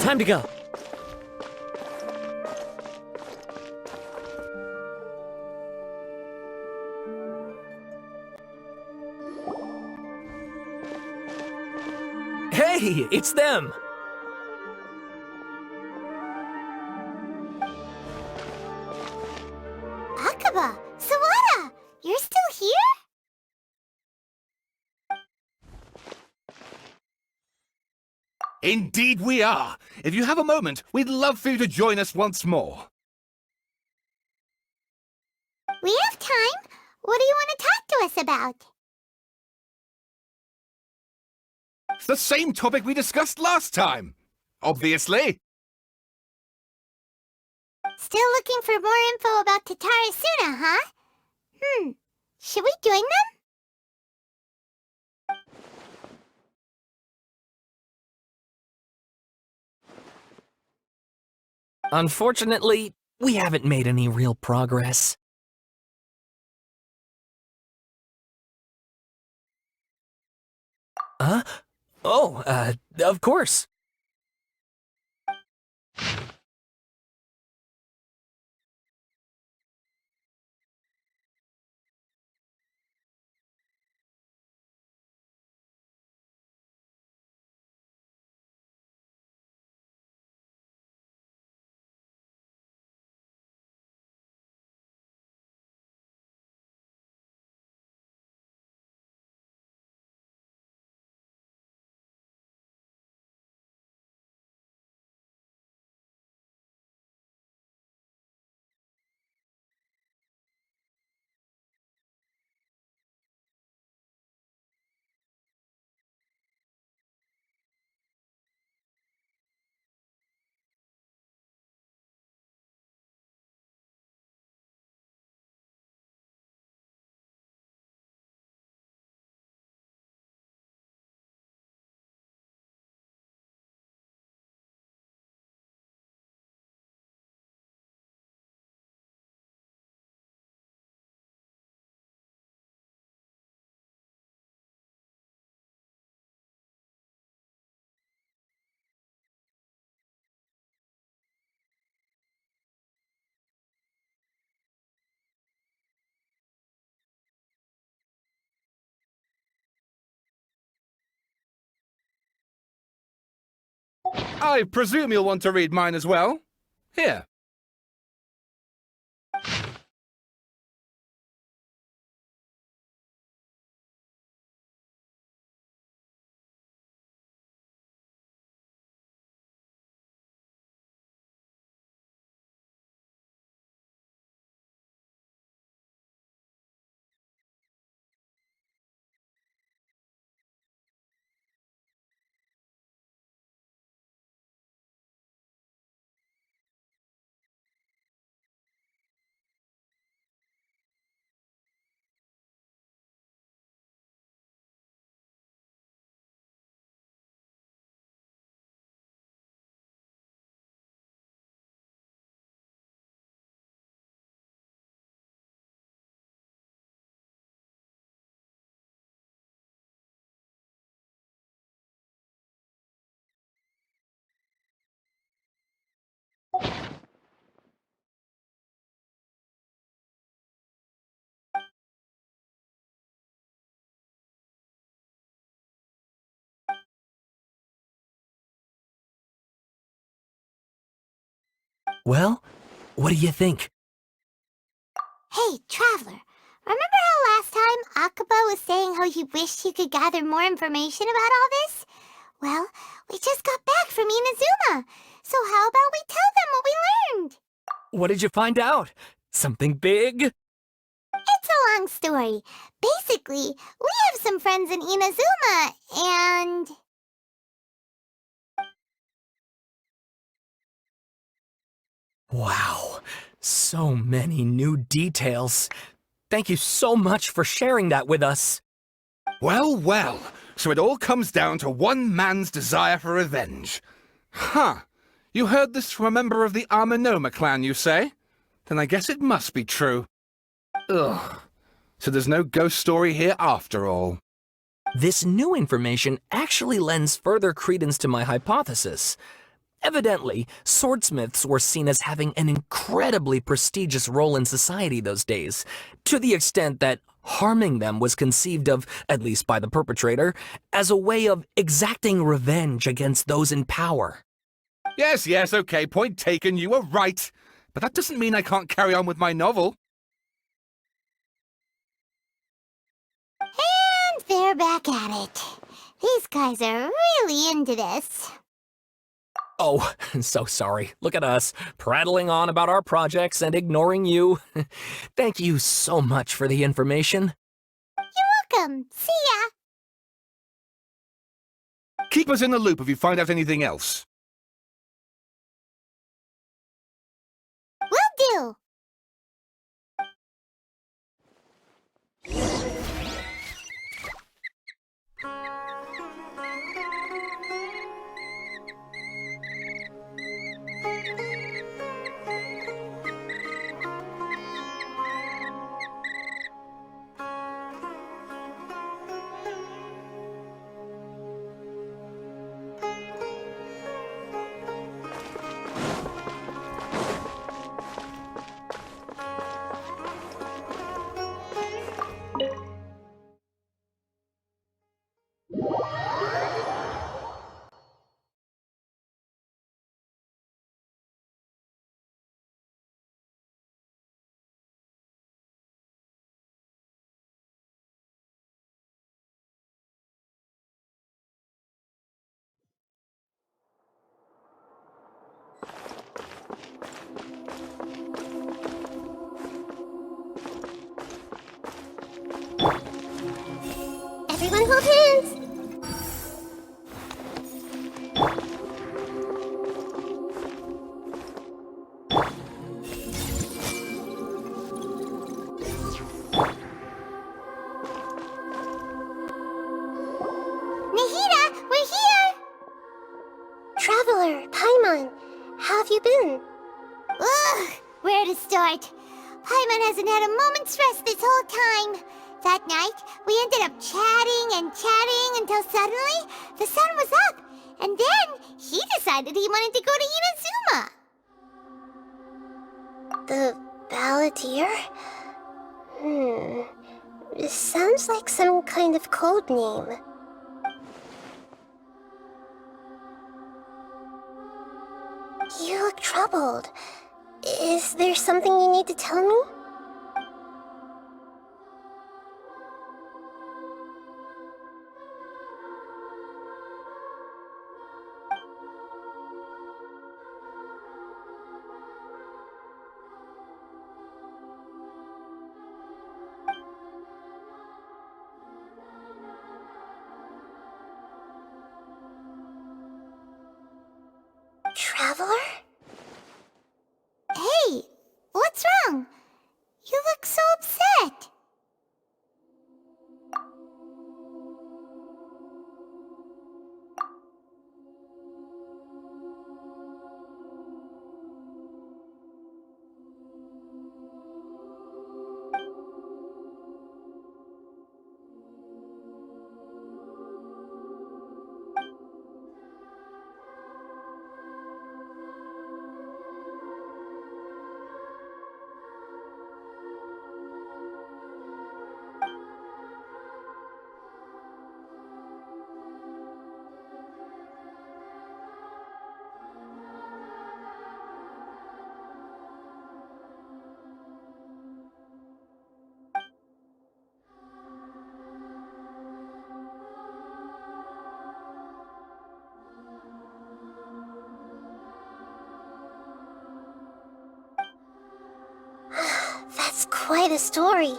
Time to go. Hey, it's them! Akaba, Sawada, you're still here? Indeed we are. If you have a moment, we'd love for you to join us once more. We have time. What do you want to talk to us about? It's the same topic we discussed last time. Obviously. Still looking for more info about Tatarasuna, huh? Should we join them? Unfortunately, we haven't made any real progress. Huh? Oh, of course. I presume you'll want to read mine as well. Here. Well, what do you think? Hey, Traveler, remember how last time Akaba was saying how he wished he could gather more information about all this? Well, we just got back from Inazuma, so how about we tell them what we learned? What did you find out? Something big? It's a long story. Basically, we have some friends in Inazuma, and... Wow, so many new details. Thank you so much for sharing that with us. Well, well. So it all comes down to one man's desire for revenge. Huh. You heard this from a member of the Armanoma clan, you say? Then I guess it must be true. Ugh. So there's no ghost story here after all. This new information actually lends further credence to my hypothesis. Evidently, swordsmiths were seen as having an incredibly prestigious role in society those days, to the extent that harming them was conceived of, at least by the perpetrator, as a way of exacting revenge against those in power. Yes, okay, point taken, you were right. But that doesn't mean I can't carry on with my novel. And they're back at it. These guys are really into this. Oh, so sorry. Look at us, prattling on about our projects and ignoring you. Thank you so much for the information. Welcome. See ya. Keep us in the loop if you find out anything else. Will do. Everyone hold hands. Nahida, we're here! Traveler, Paimon, how have you been? Ugh, where to start? Paimon hasn't had a moment's rest this whole time. That night, we ended up chatting and chatting until suddenly the sun was up. And then he decided he wanted to go to Inazuma. The Balladeer? This sounds like some kind of code name. You look troubled. Is there something you need to tell me? Traveler? Hey, what's wrong? You look so upset. That's quite a story.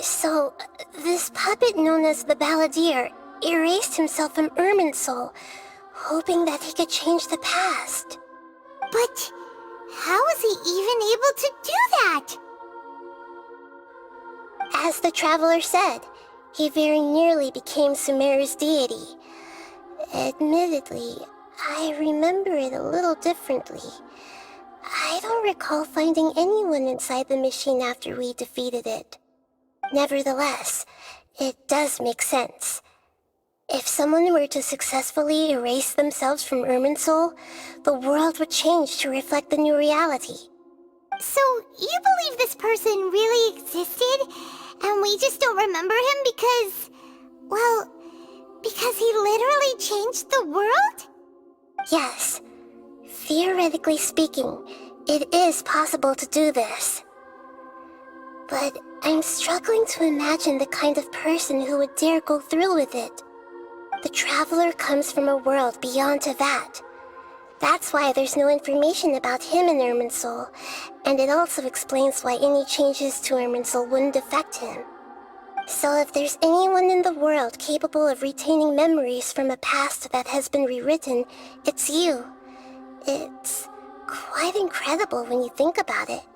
So, this puppet known as the Balladeer erased himself from Irminsul, hoping that he could change the past. But how was he even able to do that? As the Traveler said, he very nearly became Sumeru's deity. Admittedly, I remember it a little differently. I don't recall finding anyone inside the machine after we defeated it. Nevertheless, it does make sense. If someone were to successfully erase themselves from Irminsul, the world would change to reflect the new reality. So, you believe this person really existed, and we just don't remember him because... well, because he literally changed the world? Yes. Theoretically speaking, it is possible to do this. But I'm struggling to imagine the kind of person who would dare go through with it. The Traveler comes from a world beyond to that. That's why there's no information about him in Irminsul, and it also explains why any changes to Irminsul wouldn't affect him. So if there's anyone in the world capable of retaining memories from a past that has been rewritten, it's you. It's quite incredible when you think about it.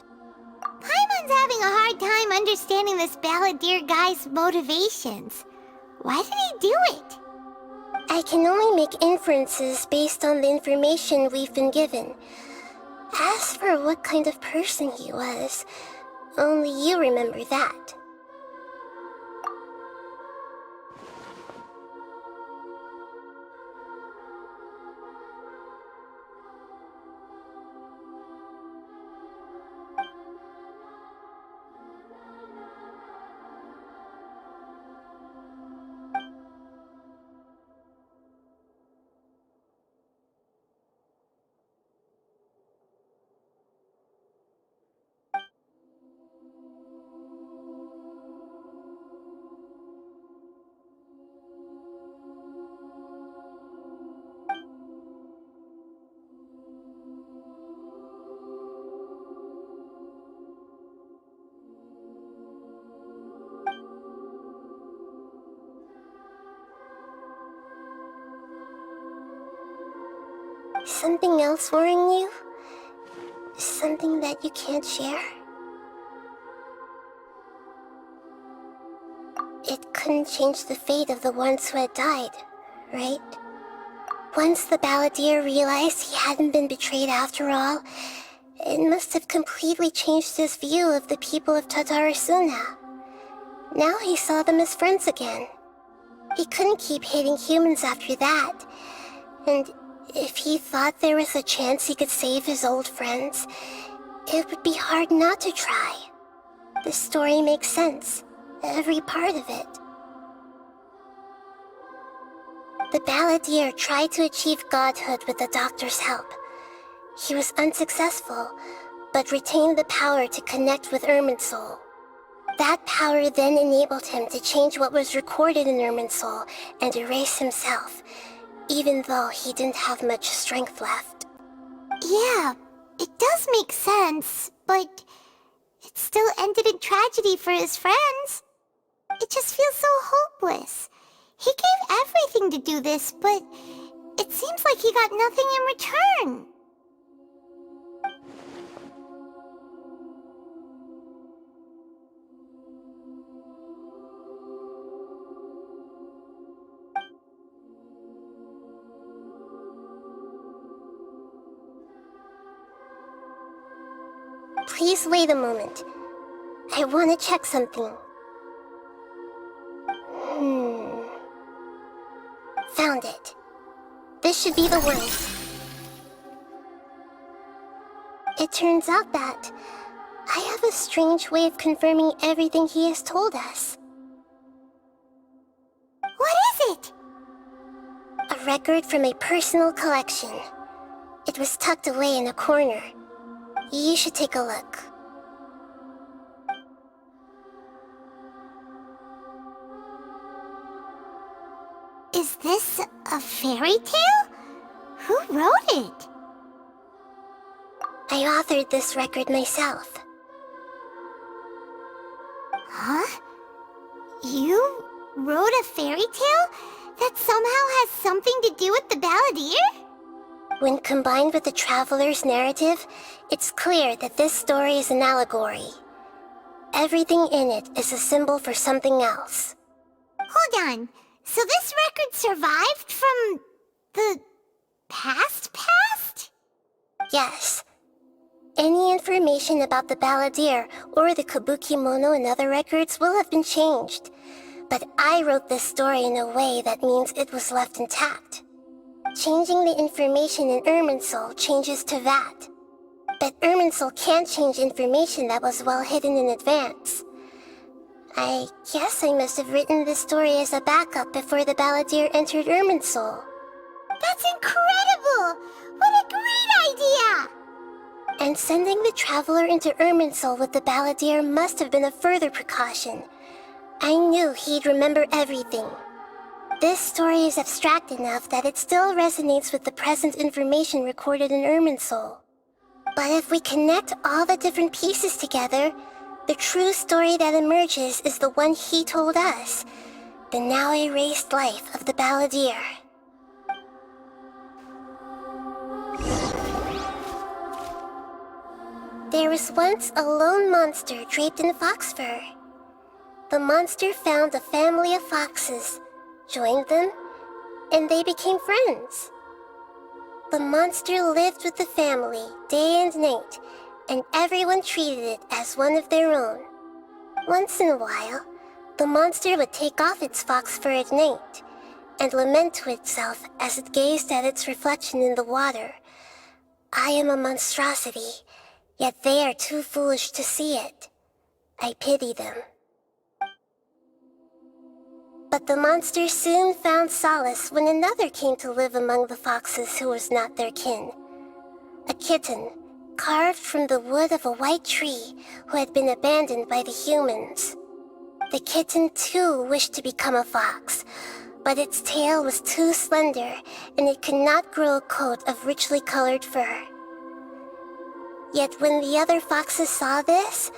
Paimon's having a hard time understanding this balladeer guy's motivations. Why did he do it? I can only make inferences based on the information we've been given. As for what kind of person he was, only you remember that. Something else worrying you? Something that you can't share? It couldn't change the fate of the ones who had died, right? Once the balladeer realized he hadn't been betrayed after all, it must have completely changed his view of the people of Tatarasuna. Now he saw them as friends again. He couldn't keep hating humans after that, and if he thought there was a chance he could save his old friends, it would be hard not to try. The story makes sense, every part of it. The balladeer tried to achieve godhood with the doctor's help. He was unsuccessful, but retained the power to connect with Irminsul. That power then enabled him to change what was recorded in Irminsul and erase himself, even though he didn't have much strength left. Yeah, it does make sense, but it still ended in tragedy for his friends. It just feels so hopeless. He gave everything to do this, but it seems like he got nothing in return. Please wait a moment. I want to check something. Found it. This should be the one. It turns out that I have a strange way of confirming everything he has told us. What is it? A record from a personal collection. It was tucked away in a corner. You should take a look. Is this a fairy tale? Who wrote it? I authored this record myself. Huh? You wrote a fairy tale that somehow has something to do with the balladeer? When combined with the Traveler's narrative, it's clear that this story is an allegory. Everything in it is a symbol for something else. Hold on. So this record survived from the past? Yes. Any information about the balladeer or the kabuki mono in other records will have been changed. But I wrote this story in a way that means it was left intact. Changing the information in Irminsul changes to that. But Irminsul can't change information that was well hidden in advance. I guess I must have written this story as a backup before the Balladeer entered Irminsul. That's incredible! What a great idea! And sending the Traveler into Irminsul with the Balladeer must have been a further precaution. I knew he'd remember everything. This story is abstract enough that it still resonates with the present information recorded in Irminsul. But if we connect all the different pieces together, the true story that emerges is the one he told us, the now erased life of the Balladeer. There was once a lone monster draped in fox fur. The monster found a family of foxes, joined them, and they became friends. The monster lived with the family day and night, and everyone treated it as one of their own. Once in a while, the monster would take off its fox fur at night, and lament to itself as it gazed at its reflection in the water. I am a monstrosity, yet they are too foolish to see it. I pity them. But the monster soon found solace when another came to live among the foxes who was not their kin. A kitten, carved from the wood of a white tree who had been abandoned by the humans. The kitten too wished to become a fox, but its tail was too slender and it could not grow a coat of richly colored fur. Yet when the other foxes saw this,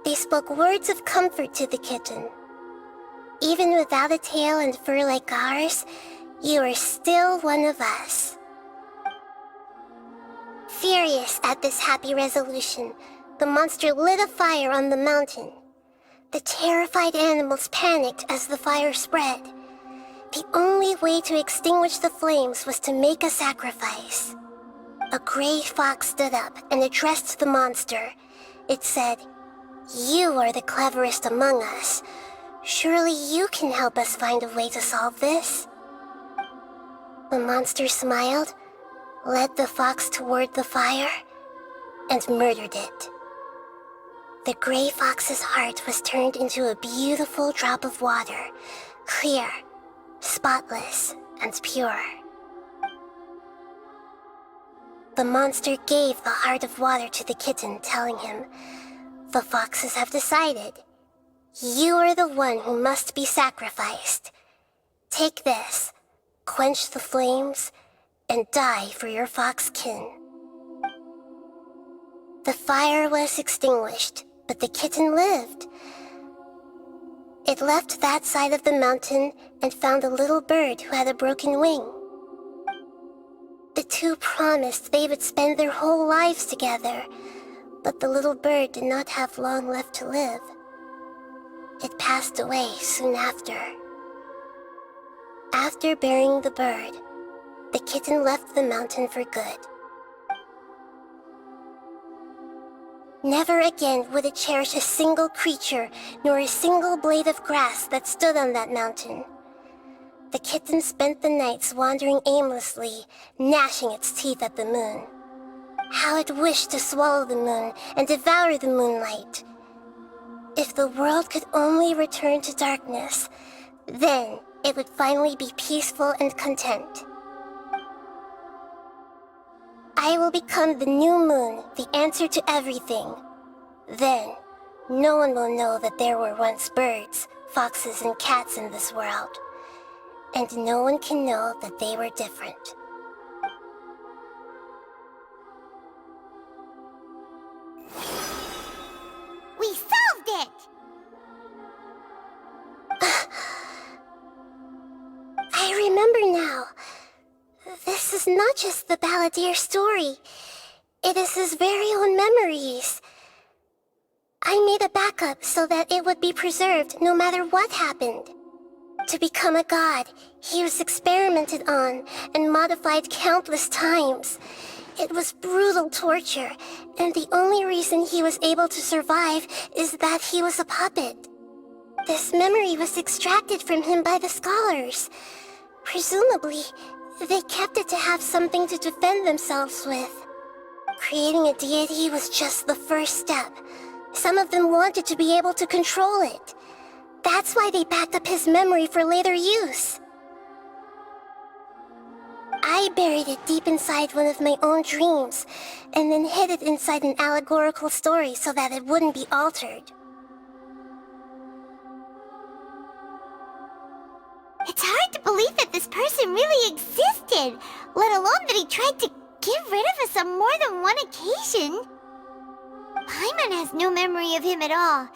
they spoke words of comfort to the kitten. Even without a tail and fur like ours, you are still one of us. Furious at this happy resolution, the monster lit a fire on the mountain. The terrified animals panicked as the fire spread. The only way to extinguish the flames was to make a sacrifice. A gray fox stood up and addressed the monster. It said, "You are the cleverest among us. Surely you can help us find a way to solve this." The monster smiled, led the fox toward the fire, and murdered it. The gray fox's heart was turned into a beautiful drop of water, clear, spotless, and pure. The monster gave the heart of water to the kitten, telling him, "The foxes have decided. You are the one who must be sacrificed. Take this, quench the flames, and die for your fox kin." The fire was extinguished, but the kitten lived. It left that side of the mountain and found a little bird who had a broken wing. The two promised they would spend their whole lives together, but the little bird did not have long left to live. It passed away soon after. After burying the bird, the kitten left the mountain for good. Never again would it cherish a single creature nor a single blade of grass that stood on that mountain. The kitten spent the nights wandering aimlessly, gnashing its teeth at the moon. How it wished to swallow the moon and devour the moonlight. If the world could only return to darkness, then it would finally be peaceful and content. I will become the new moon, the answer to everything. Then, no one will know that there were once birds, foxes, and cats in this world. And no one can know that they were different. We solved it! I remember now. This is not just the Balladeer story. It is his very own memories. I made a backup so that it would be preserved no matter what happened. To become a god, he was experimented on and modified countless times. It was brutal torture, and the only reason he was able to survive is that he was a puppet. This memory was extracted from him by the scholars. Presumably, they kept it to have something to defend themselves with. Creating a deity was just the first step. Some of them wanted to be able to control it. That's why they backed up his memory for later use. I buried it deep inside one of my own dreams, and then hid it inside an allegorical story so that it wouldn't be altered. It's hard to believe that this person really existed, let alone that he tried to get rid of us on more than one occasion. Paimon has no memory of him at all.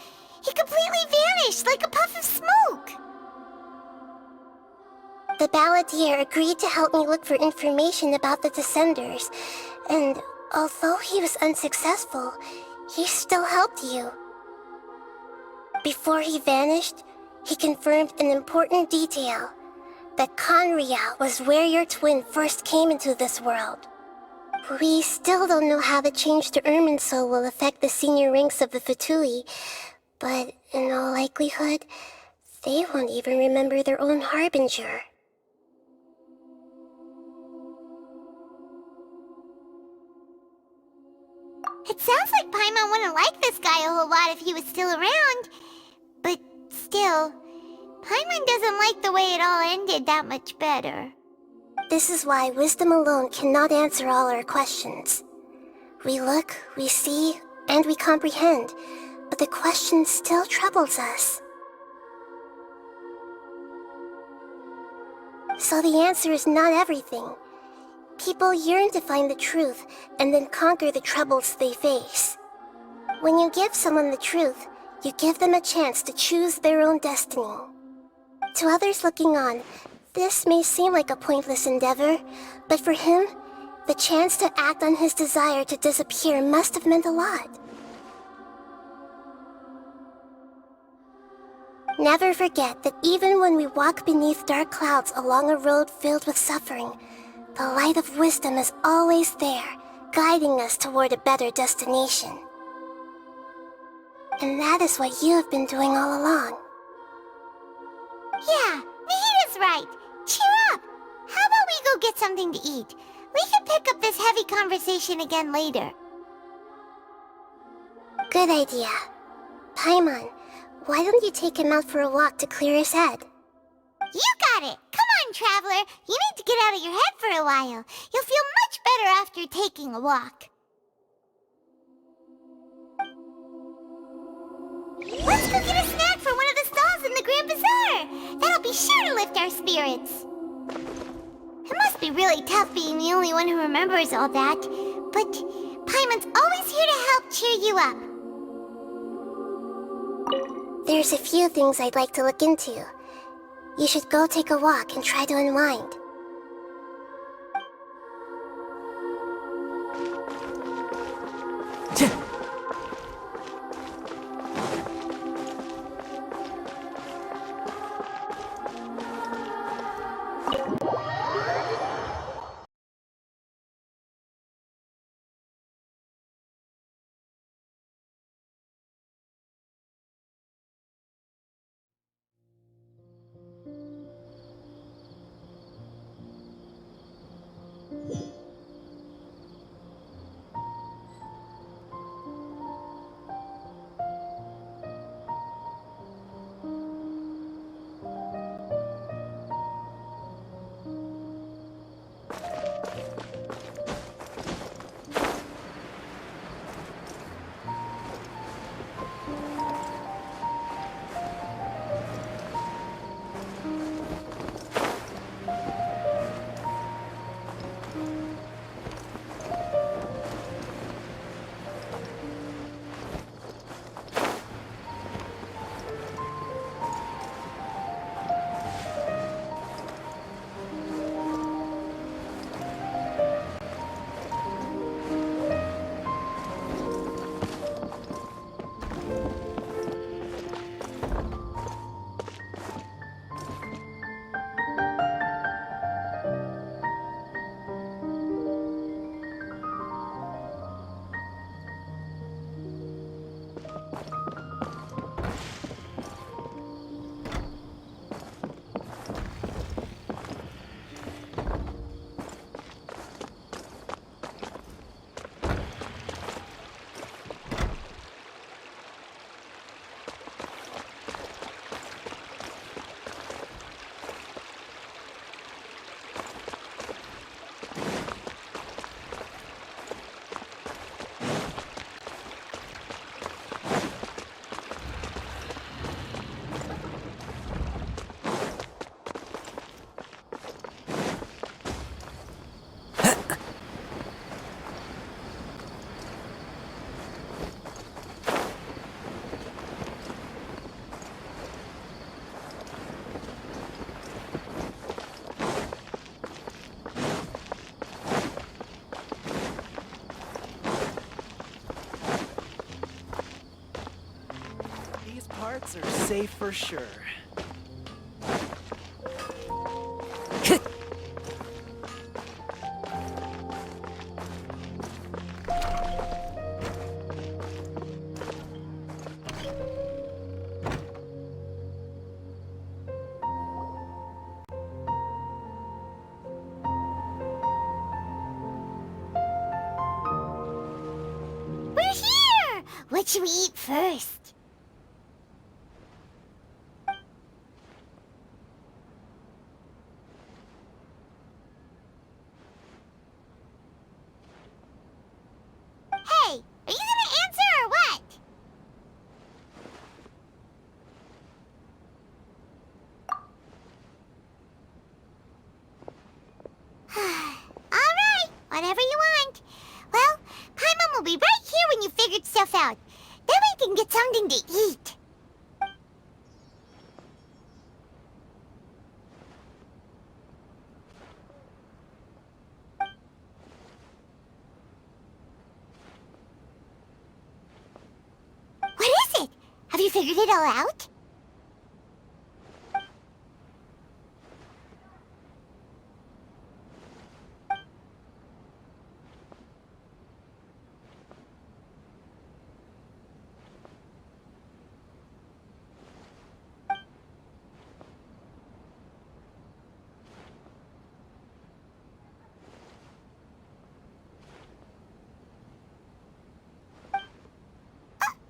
He completely vanished like a puff of smoke. The balladeer agreed to help me look for information about the Descenders, and although he was unsuccessful, he still helped you. Before he vanished, he confirmed an important detail, that Conria was where your twin first came into this world. We still don't know how the change to Irminsul will affect the senior ranks of the Fatui, but in all likelihood, they won't even remember their own Harbinger. It sounds like Paimon wouldn't like this guy a whole lot if he was still around. But still, Paimon doesn't like the way it all ended that much better. This is why wisdom alone cannot answer all our questions. We look, we see, and we comprehend, but the question still troubles us. So the answer is not everything. People yearn to find the truth and then conquer the troubles they face. When you give someone the truth, you give them a chance to choose their own destiny. To others looking on, this may seem like a pointless endeavor, but for him, the chance to act on his desire to disappear must have meant a lot. Never forget that even when we walk beneath dark clouds along a road filled with suffering, the light of wisdom is always there, guiding us toward a better destination. And that is what you have been doing all along. Yeah, Nahita's right. Cheer up. How about we go get something to eat? We can pick up this heavy conversation again later. Good idea. Paimon, why don't you take him out for a walk to clear his head? You got it! Come on, Traveler! You need to get out of your head for a while. You'll feel much better after taking a walk. Let's go get a snack from one of the stalls in the Grand Bazaar! That'll be sure to lift our spirits. It must be really tough being the only one who remembers all that, but Paimon's always here to help cheer you up. There's a few things I'd like to look into. You should go take a walk and try to unwind. Secrets are safe for sure. We're here! What should we eat first? Hey, are you gonna answer or what? Alright, whatever you want. Well, Paimon will be right here when you figured stuff out. Then we can get something to eat. What is it? Have you figured it all out?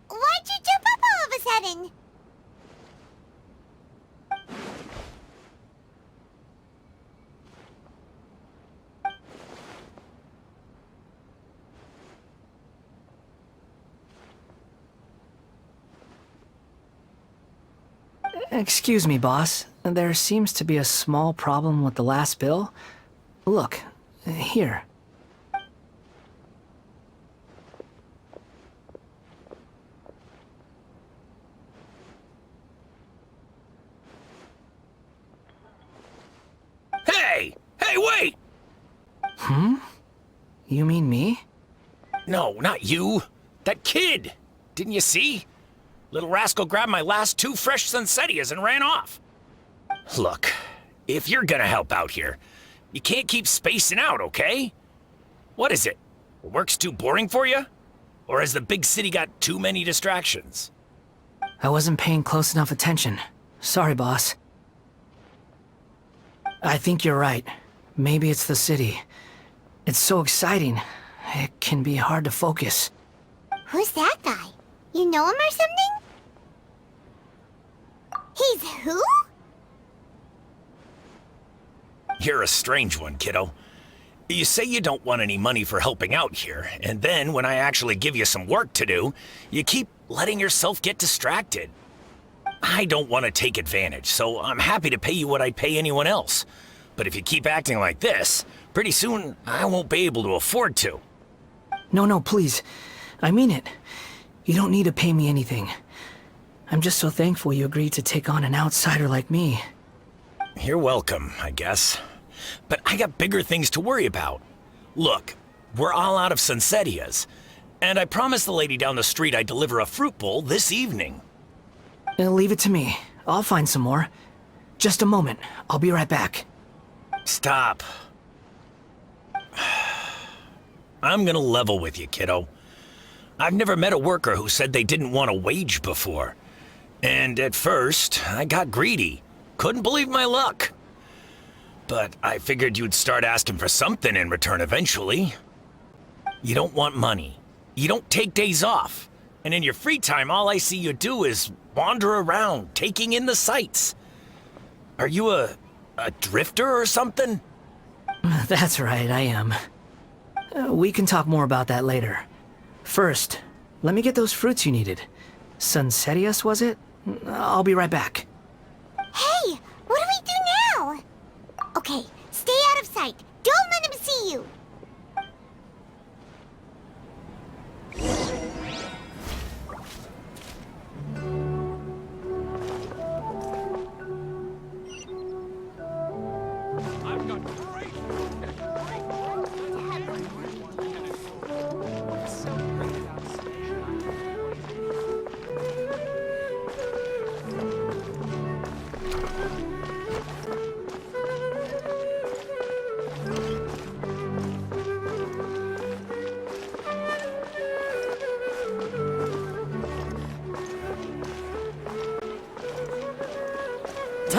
Why'd you jump up all of a sudden? Excuse me, boss. There seems to be a small problem with the last bill. Look, here. Hey! Hey, wait! You mean me? No, not you. That kid! Didn't you see? Little rascal grabbed my last 2 fresh Sunsetias and ran off. Look, if you're gonna help out here, you can't keep spacing out, okay? What is it? Work's too boring for you? Or has the big city got too many distractions? I wasn't paying close enough attention. Sorry, boss. I think you're right. Maybe it's the city. It's so exciting. It can be hard to focus. Who's that guy? You know him or something? He's who? You're a strange one, kiddo. You say you don't want any money for helping out here, and then when I actually give you some work to do, you keep letting yourself get distracted. I don't want to take advantage, so I'm happy to pay you what I'd pay anyone else. But if you keep acting like this, pretty soon I won't be able to afford to. No, please. I mean it. You don't need to pay me anything. I'm just so thankful you agreed to take on an outsider like me. You're welcome, I guess. But I got bigger things to worry about. Look, we're all out of Sunsetias, and I promised the lady down the street I'd deliver a fruit bowl this evening. Leave it to me. I'll find some more. Just a moment. I'll be right back. Stop. I'm gonna level with you, kiddo. I've never met a worker who said they didn't want a wage before. And at first, I got greedy. Couldn't believe my luck. But I figured you'd start asking for something in return eventually. You don't want money. You don't take days off. And in your free time, all I see you do is wander around, taking in the sights. Are you a drifter or something? That's right, I am. We can talk more about that later. First, let me get those fruits you needed. Sunsetias, was it? I'll be right back. Hey, what do we do now? Okay, stay out of sight. Don't let him see you.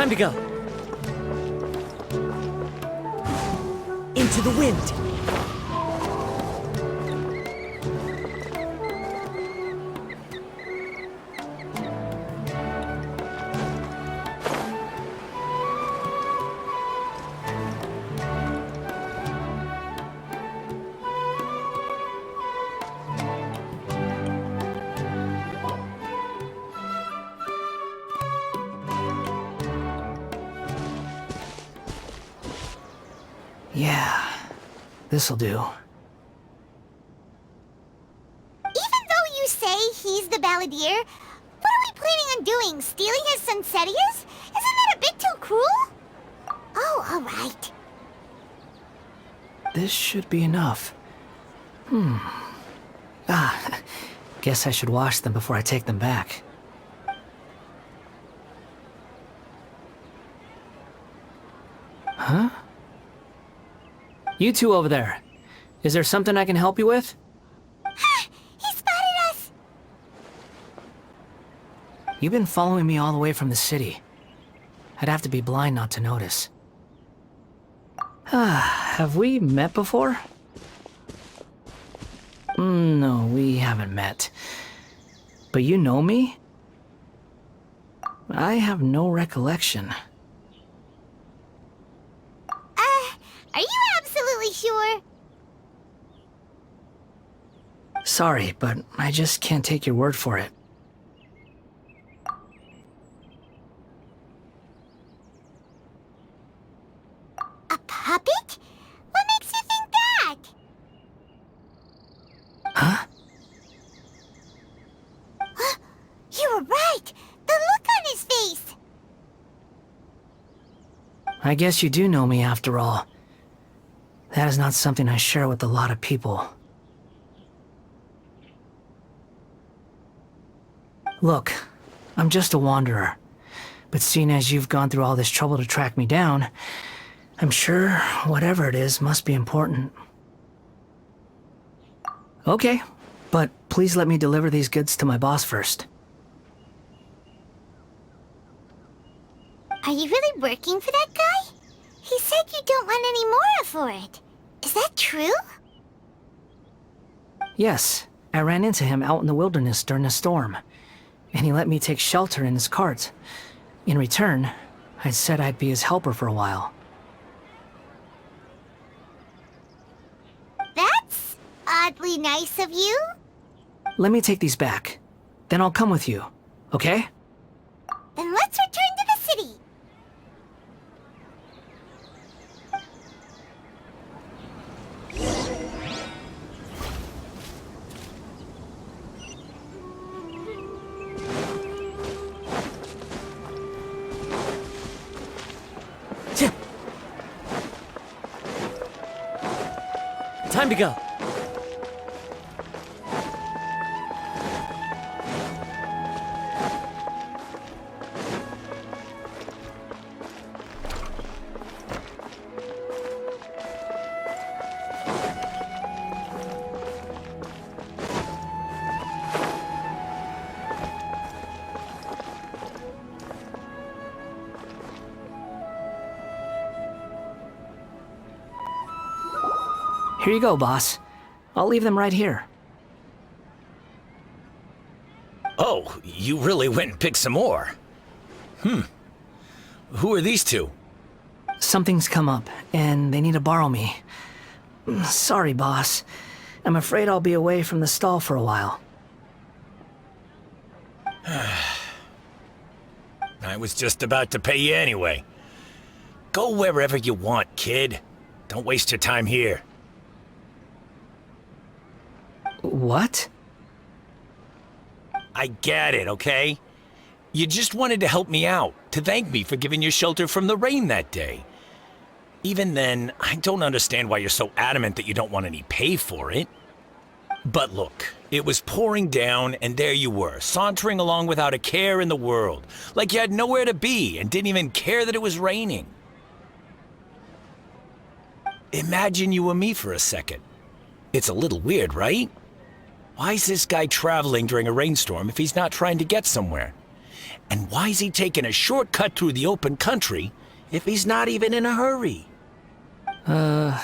Time to go. Into the wind. Yeah, this'll do. Even though you say he's the balladeer, what are we planning on doing? Stealing his Sunsetias? Isn't that a bit too cruel? Oh, alright. This should be enough. Guess I should wash them before I take them back. Huh? You two over there. Is there something I can help you with? He spotted us! You've been following me all the way from the city. I'd have to be blind not to notice. Have we met before? No, we haven't met. But you know me? I have no recollection. Are you absolutely sure? Sorry, but I just can't take your word for it. A puppet? What makes you think that? Huh? You were right! The look on his face! I guess you do know me after all. That is not something I share with a lot of people. Look, I'm just a wanderer. But seeing as you've gone through all this trouble to track me down, I'm sure whatever it is must be important. Okay, but please let me deliver these goods to my boss first. Are you really working for that guy? He said you don't want any more for it. Is that true? Yes, I ran into him out in the wilderness during a storm, and he let me take shelter in his cart. In return, I said I'd be his helper for a while. That's oddly nice of you. Let me take these back. Then I'll come with you, okay? Then let's return to the city. Time to go. Here you go, boss. I'll leave them right here. Oh, you really went and picked some more. Who are these two? Something's come up, and they need to borrow me. Sorry, boss. I'm afraid I'll be away from the stall for a while. I was just about to pay you anyway. Go wherever you want, kid. Don't waste your time here. What? I get it, okay? You just wanted to help me out, to thank me for giving you shelter from the rain that day. Even then, I don't understand why you're so adamant that you don't want any pay for it. But look, it was pouring down, and there you were, sauntering along without a care in the world, like you had nowhere to be and didn't even care that it was raining. Imagine you were me for a second. It's a little weird, right? Why is this guy traveling during a rainstorm if he's not trying to get somewhere? And why's he taking a shortcut through the open country if he's not even in a hurry? But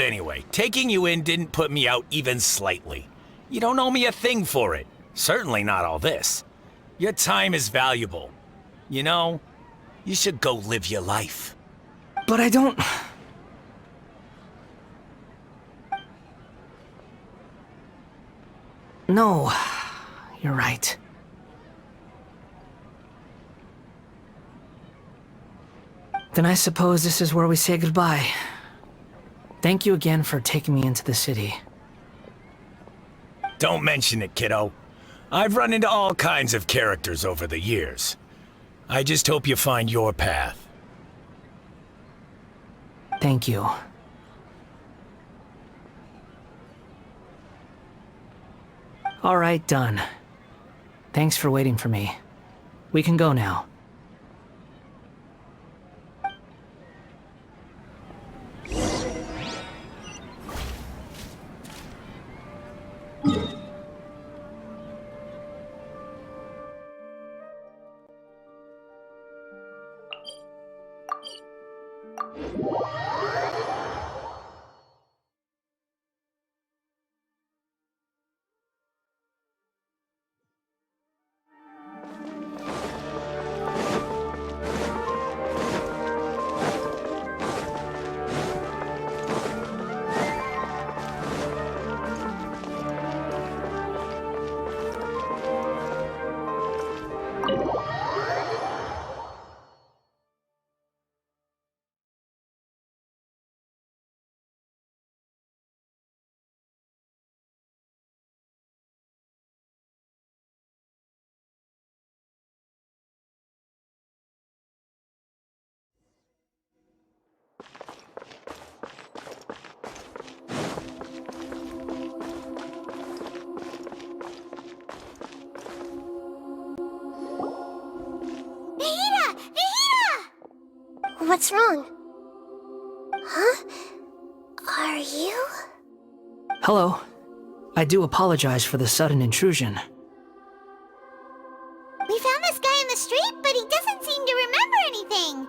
anyway, taking you in didn't put me out even slightly. You don't owe me a thing for it. Certainly not all this. Your time is valuable. You know, you should go live your life. But I don't... No, you're right. Then I suppose this is where we say goodbye. Thank you again for taking me into the city. Don't mention it, kiddo. I've run into all kinds of characters over the years. I just hope you find your path. Thank you. All right, done. Thanks for waiting for me. We can go now. What's wrong? Huh? Are you? Hello. I do apologize for the sudden intrusion. We found this guy in the street, but he doesn't seem to remember anything.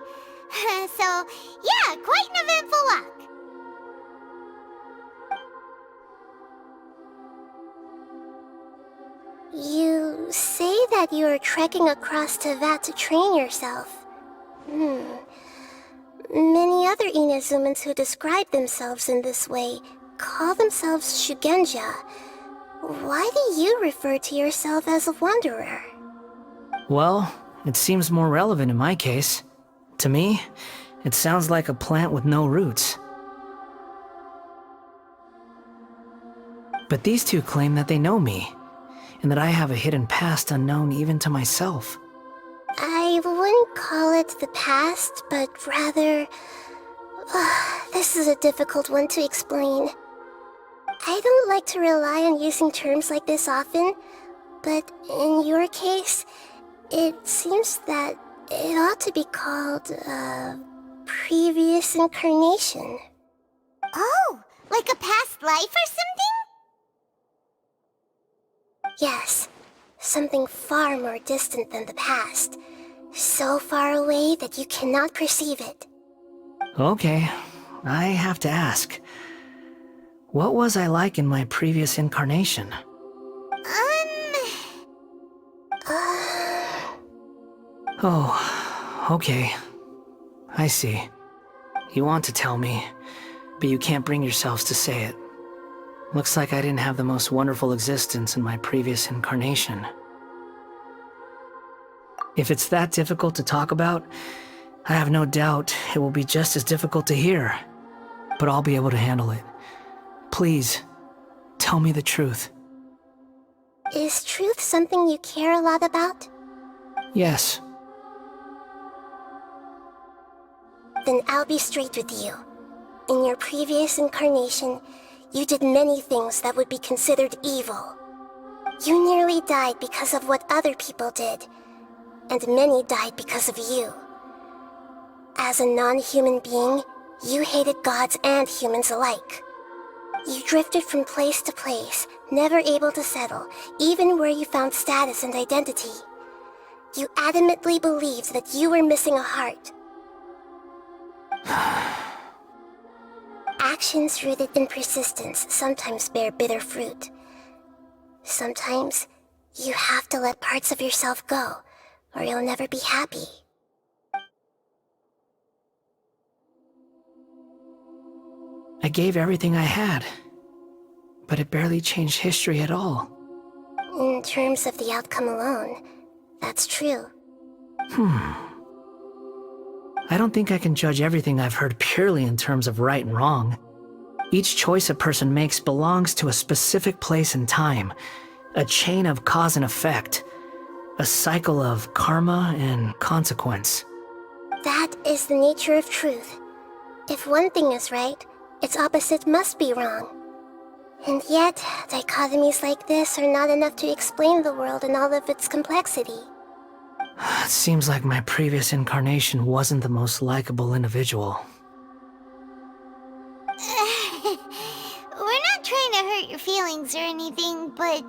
So, yeah, quite an eventful walk. You say that you are trekking across Teyvat to train yourself. Many other Inazumans who describe themselves in this way call themselves Shugenja. Why do you refer to yourself as a wanderer? Well, it seems more relevant in my case. To me, it sounds like a plant with no roots. But these two claim that they know me, and that I have a hidden past unknown even to myself. I wouldn't call it the past, but rather... this is a difficult one to explain. I don't like to rely on using terms like this often, but in your case, it seems that it ought to be called, previous incarnation. Oh, like a past life or something? Yes, something far more distant than the past. So far away that you cannot perceive it. Okay, I have to ask. What was I like in my previous incarnation? Oh, okay. I see. You want to tell me, but you can't bring yourselves to say it. Looks like I didn't have the most wonderful existence in my previous incarnation. If it's that difficult to talk about, I have no doubt it will be just as difficult to hear. But I'll be able to handle it. Please, tell me the truth. Is truth something you care a lot about? Yes. Then I'll be straight with you. In your previous incarnation, you did many things that would be considered evil. You nearly died because of what other people did, and many died because of you. As a non-human being, you hated gods and humans alike. You drifted from place to place, never able to settle, even where you found status and identity. You adamantly believed that you were missing a heart. Actions rooted in persistence sometimes bear bitter fruit. Sometimes, you have to let parts of yourself go, or you'll never be happy. I gave everything I had, but it barely changed history at all. In terms of the outcome alone, that's true. I don't think I can judge everything I've heard purely in terms of right and wrong. Each choice a person makes belongs to a specific place and time, a chain of cause and effect, a cycle of karma and consequence. That is the nature of truth. If one thing is right, its opposite must be wrong. And yet, dichotomies like this are not enough to explain the world in all of its complexity. It seems like my previous incarnation wasn't the most likable individual. We're not trying to hurt your feelings or anything, but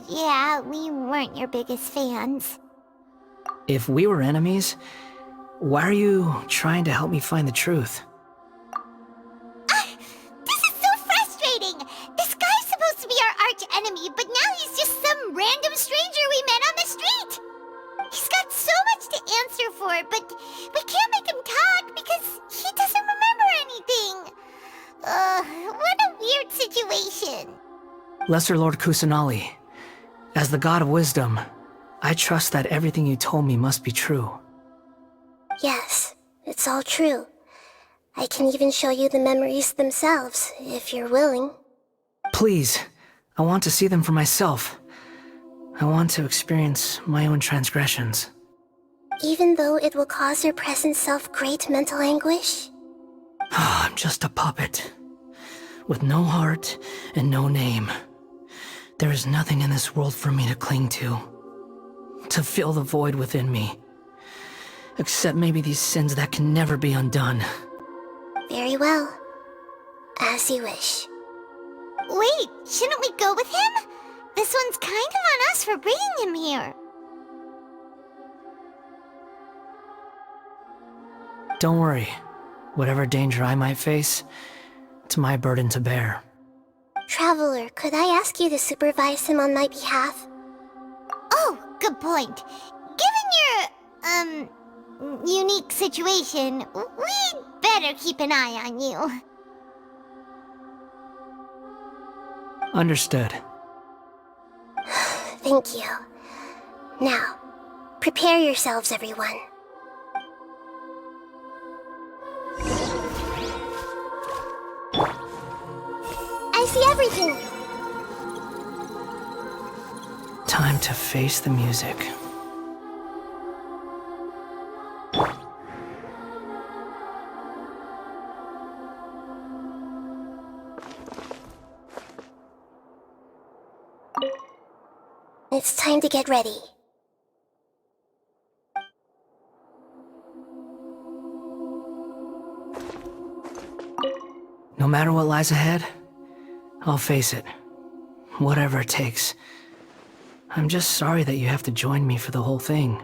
yeah, we weren't your biggest fans. If we were enemies, why are you trying to help me find the truth? This is so frustrating! This guy's supposed to be our arch enemy, but now he's just some random stranger we met on the street! He's got so much to answer for, but we can't make him talk because he doesn't remember anything. What a weird situation. Lesser Lord Kusanali, as the God of Wisdom, I trust that everything you told me must be true. Yes, it's all true. I can even show you the memories themselves, if you're willing. Please, I want to see them for myself. I want to experience my own transgressions. Even though it will cause your present self great mental anguish? I'm just a puppet, with no heart and no name. There is nothing in this world for me to cling to fill the void within me. Except maybe these sins that can never be undone. Very well. As you wish. Wait, shouldn't we go with him? This one's kind of on us for bringing him here. Don't worry. Whatever danger I might face, it's my burden to bear. Traveler, could I ask you to supervise him on my behalf? Oh, good point. Given your, unique situation, we'd better keep an eye on you. Understood. Thank you. Now, prepare yourselves, everyone. I see everything! Time to face the music. It's time to get ready. No matter what lies ahead, I'll face it. Whatever it takes. I'm just sorry that you have to join me for the whole thing.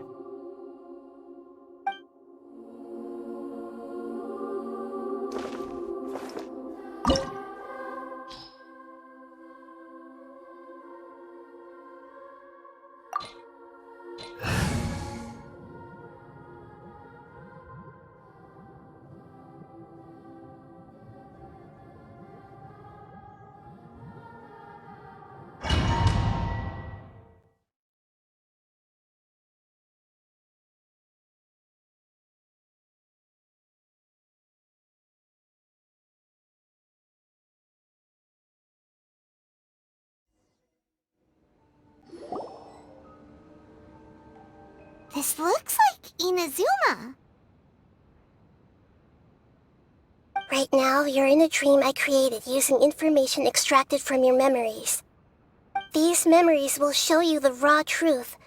This looks like Inazuma. Right now, you're in a dream I created using information extracted from your memories. These memories will show you the raw truth,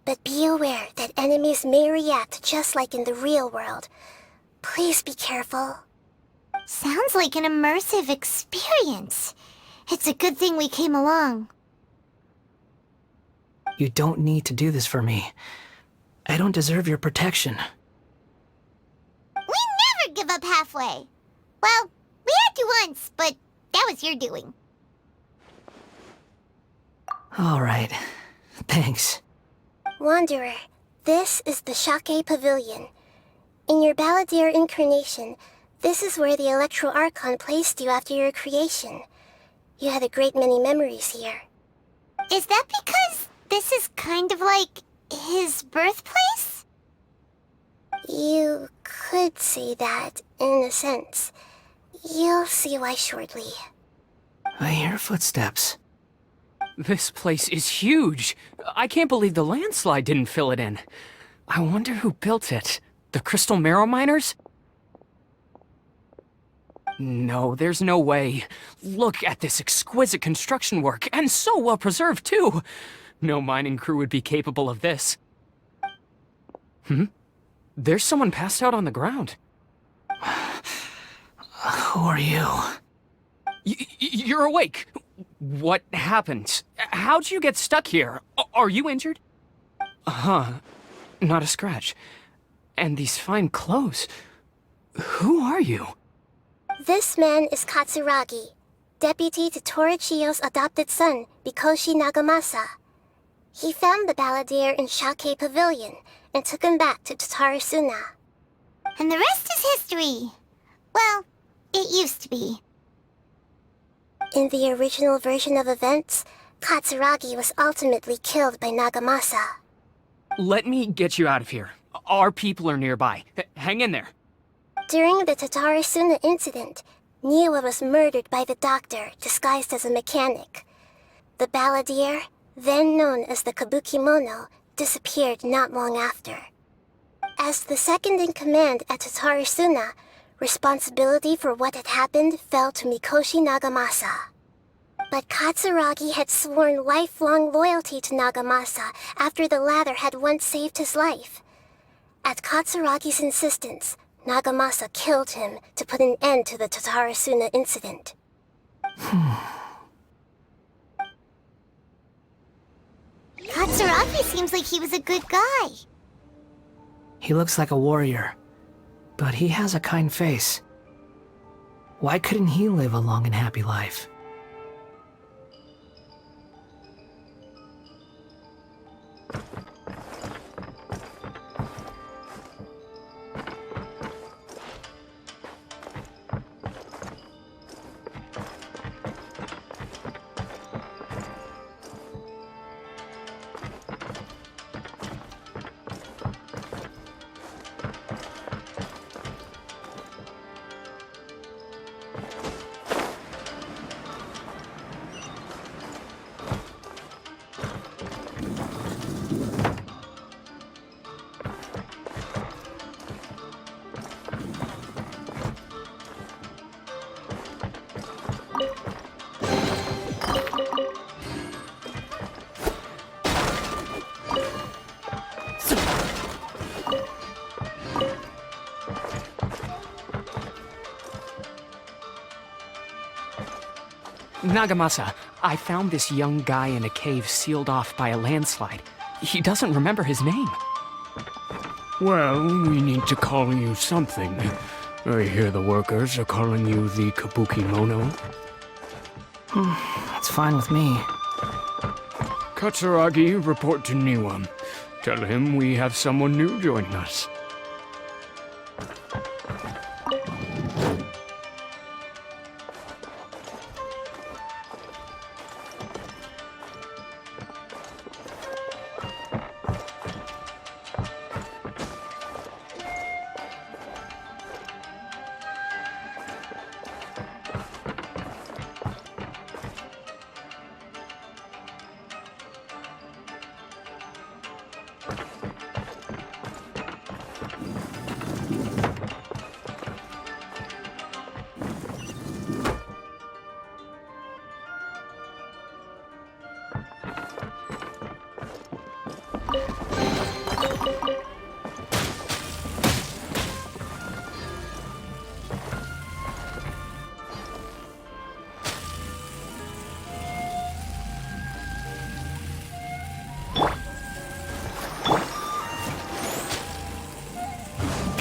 but be aware that enemies may react just like in the real world. Please be careful. Sounds like an immersive experience. It's a good thing we came along. You don't need to do this for me. I don't deserve your protection. We never give up halfway. Well, we had to once, but that was your doing. All right. Thanks. Wanderer, this is the Shake Pavilion. In your Balladeer incarnation, this is where the Electro Archon placed you after your creation. You had a great many memories here. Is that because this is kind of like his birthplace? You could say that, in a sense. You'll see why shortly. I hear footsteps. This place is huge. I can't believe the landslide didn't fill it in. I wonder who built it. The Crystal Marrow Miners? No, there's no way. Look at this exquisite construction work, and so well preserved, too. No mining crew would be capable of this. There's someone passed out on the ground. Who are you? You're awake. What happened? How'd you get stuck here? Are you injured? Not a scratch. And these fine clothes. Who are you? This man is Katsuragi, deputy to Torichiyo's adopted son, Mikoshi Nagamasa. He found the Balladeer in Shake Pavilion and took him back to Tatarasuna. And the rest is history. Well, it used to be. In the original version of events, Katsuragi was ultimately killed by Nagamasa. Let me get you out of here. Our people are nearby. Hang in there. During the Tatarasuna incident, Niwa was murdered by the doctor disguised as a mechanic. The Balladeer, then known as the Kabukimono, disappeared not long after. As the second in command at Tatarasuna, responsibility for what had happened fell to Mikoshi Nagamasa. But Katsuragi had sworn lifelong loyalty to Nagamasa after the latter had once saved his life. At Katsuragi's insistence, Nagamasa killed him to put an end to the Tatarasuna incident. Katsuragi seems like he was a good guy. He looks like a warrior, but he has a kind face. Why couldn't he live a long and happy life? Nagamasa, I found this young guy in a cave sealed off by a landslide. He doesn't remember his name. Well, we need to call you something. I hear the workers are calling you the Kabukimono. That's fine with me. Katsuragi, report to Niwa. Tell him we have someone new joining us.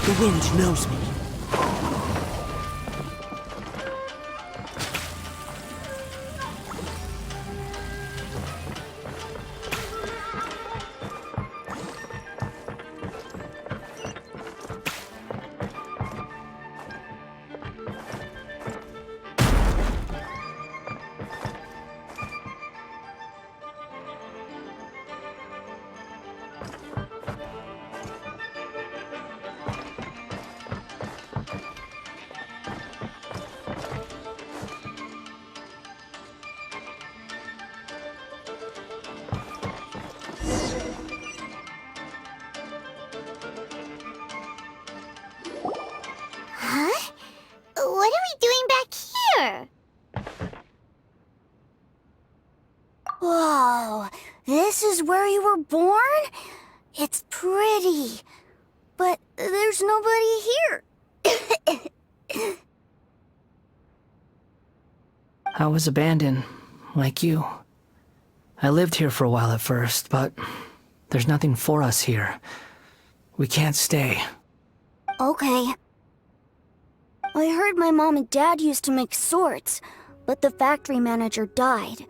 The wind knows me. Huh? What are we doing back here? Whoa, this is where you were born? It's pretty, but there's nobody here. I was abandoned, like you. I lived here for a while at first, but there's nothing for us here. We can't stay. Okay. I heard my mom and dad used to make swords, but the factory manager died,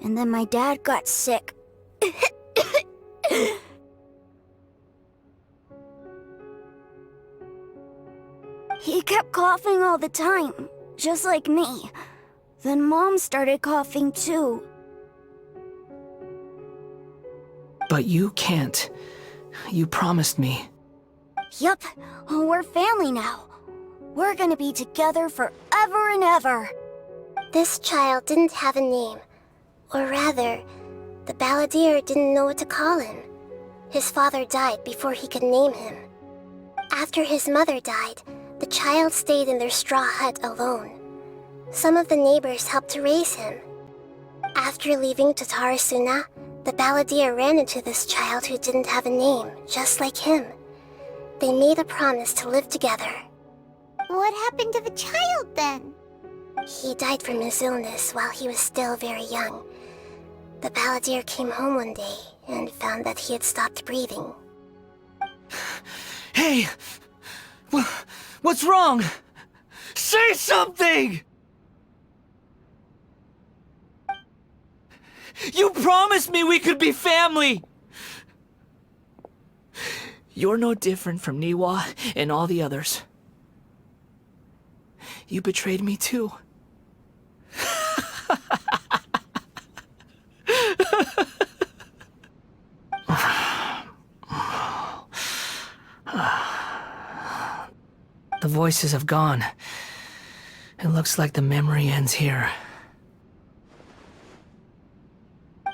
and then my dad got sick. He kept coughing all the time, just like me. Then Mom started coughing too. But you can't. You promised me. Yup, we're family now. We're gonna be together forever and ever. This child didn't have a name. Or rather, the balladeer didn't know what to call him. His father died before he could name him. After his mother died, the child stayed in their straw hut alone. Some of the neighbors helped to raise him. After leaving Tatarasuna, the balladeer ran into this child who didn't have a name, just like him. They made a promise to live together. What happened to the child then? He died from his illness while he was still very young. The balladeer came home one day and found that he had stopped breathing. Hey! What's wrong? Say something! You promised me we could be family! You're no different from Niwa and all the others. You betrayed me too. The voices have gone. It looks like the memory ends here.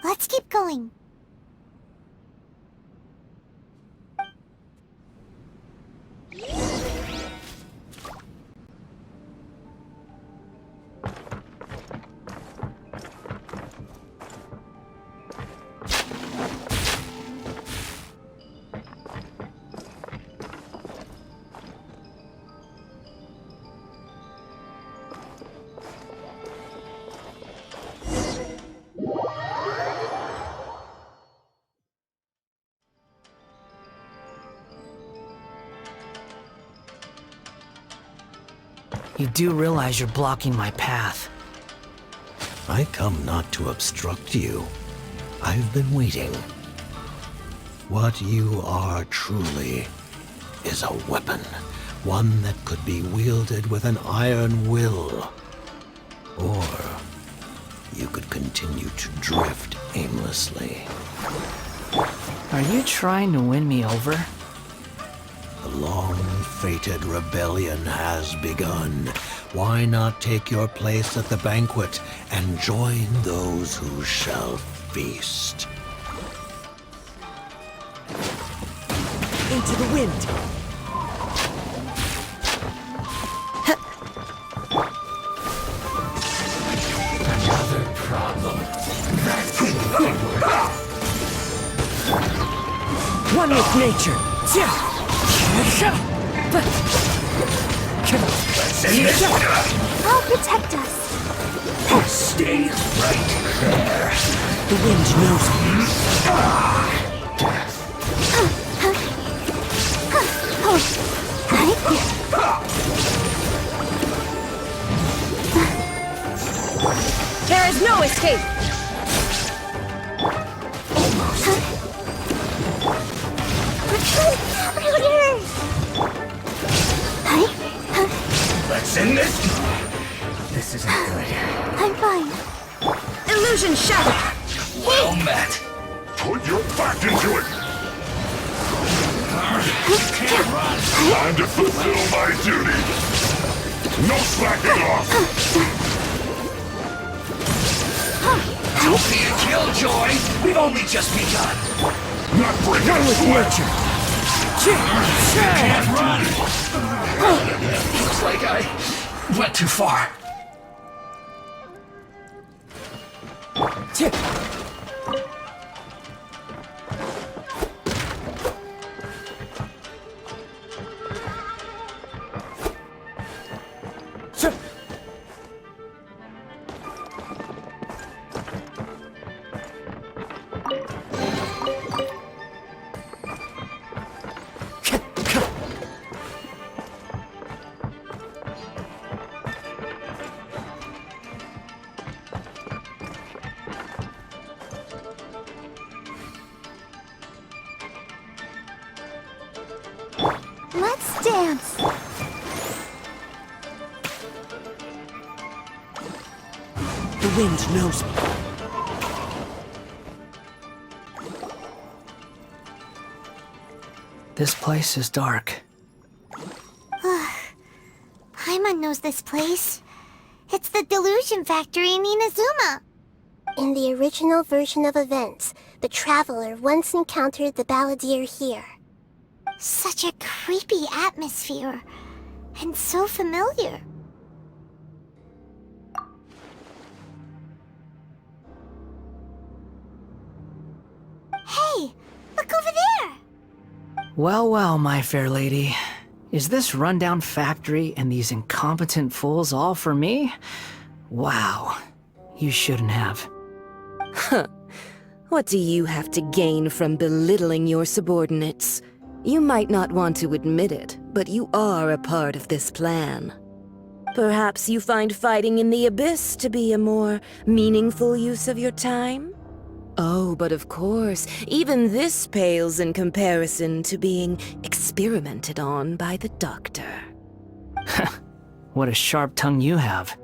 Let's keep going. You do realize you're blocking my path. I come not to obstruct you. I've been waiting. What you are truly is a weapon. One that could be wielded with an iron will. Or you could continue to drift aimlessly. Are you trying to win me over? The long-fated rebellion has begun. Why not take your place at the banquet and join those who shall feast? Into the wind. Another problem. One with nature. I'll protect us. Stay right there. The wind knows me. Right? in this? This isn't good. I'm fine. Illusion shattered! Well met. Put your back into it! Can't run. Time to fulfill my duty! No slacking off! Don't be a killjoy. We've only just begun. Not breaking a sweat! Can't run. Looks like I went too far. Let's dance. The wind knows me. This place is dark. Paimon knows this place. It's the Delusion Factory in Inazuma. In the original version of events, the Traveler once encountered the Balladeer here. Such a creepy atmosphere. And so familiar. Hey, look over there! Well, well, my fair lady. Is this rundown factory and these incompetent fools all for me? Wow. You shouldn't have. Huh. What do you have to gain from belittling your subordinates? You might not want to admit it, but you are a part of this plan. Perhaps you find fighting in the Abyss to be a more meaningful use of your time? Oh, but of course, even this pales in comparison to being experimented on by the Doctor. What a sharp tongue you have.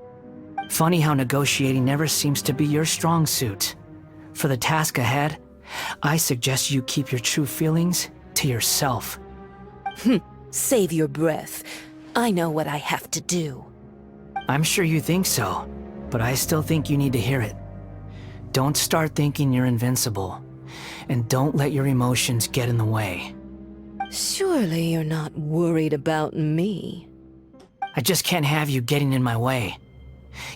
Funny how negotiating never seems to be your strong suit. For the task ahead, I suggest you keep your true feelings to yourself. Save your breath. I know what I have to do. I'm sure you think so, but I still think you need to hear it. Don't start thinking you're invincible, and don't let your emotions get in the way. Surely you're not worried about me. I just can't have you getting in my way.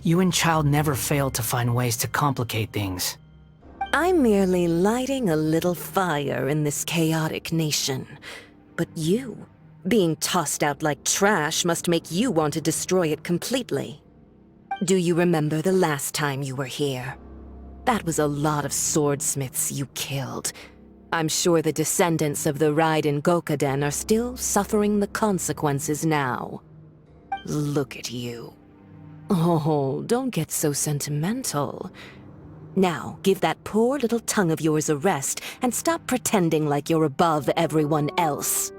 You and Child never fail to find ways to complicate things. I'm merely lighting a little fire in this chaotic nation. But you, being tossed out like trash, must make you want to destroy it completely. Do you remember the last time you were here? That was a lot of swordsmiths you killed. I'm sure the descendants of the Raiden Gokaden are still suffering the consequences now. Look at you. Oh, don't get so sentimental. Now, give that poor little tongue of yours a rest and stop pretending like you're above everyone else.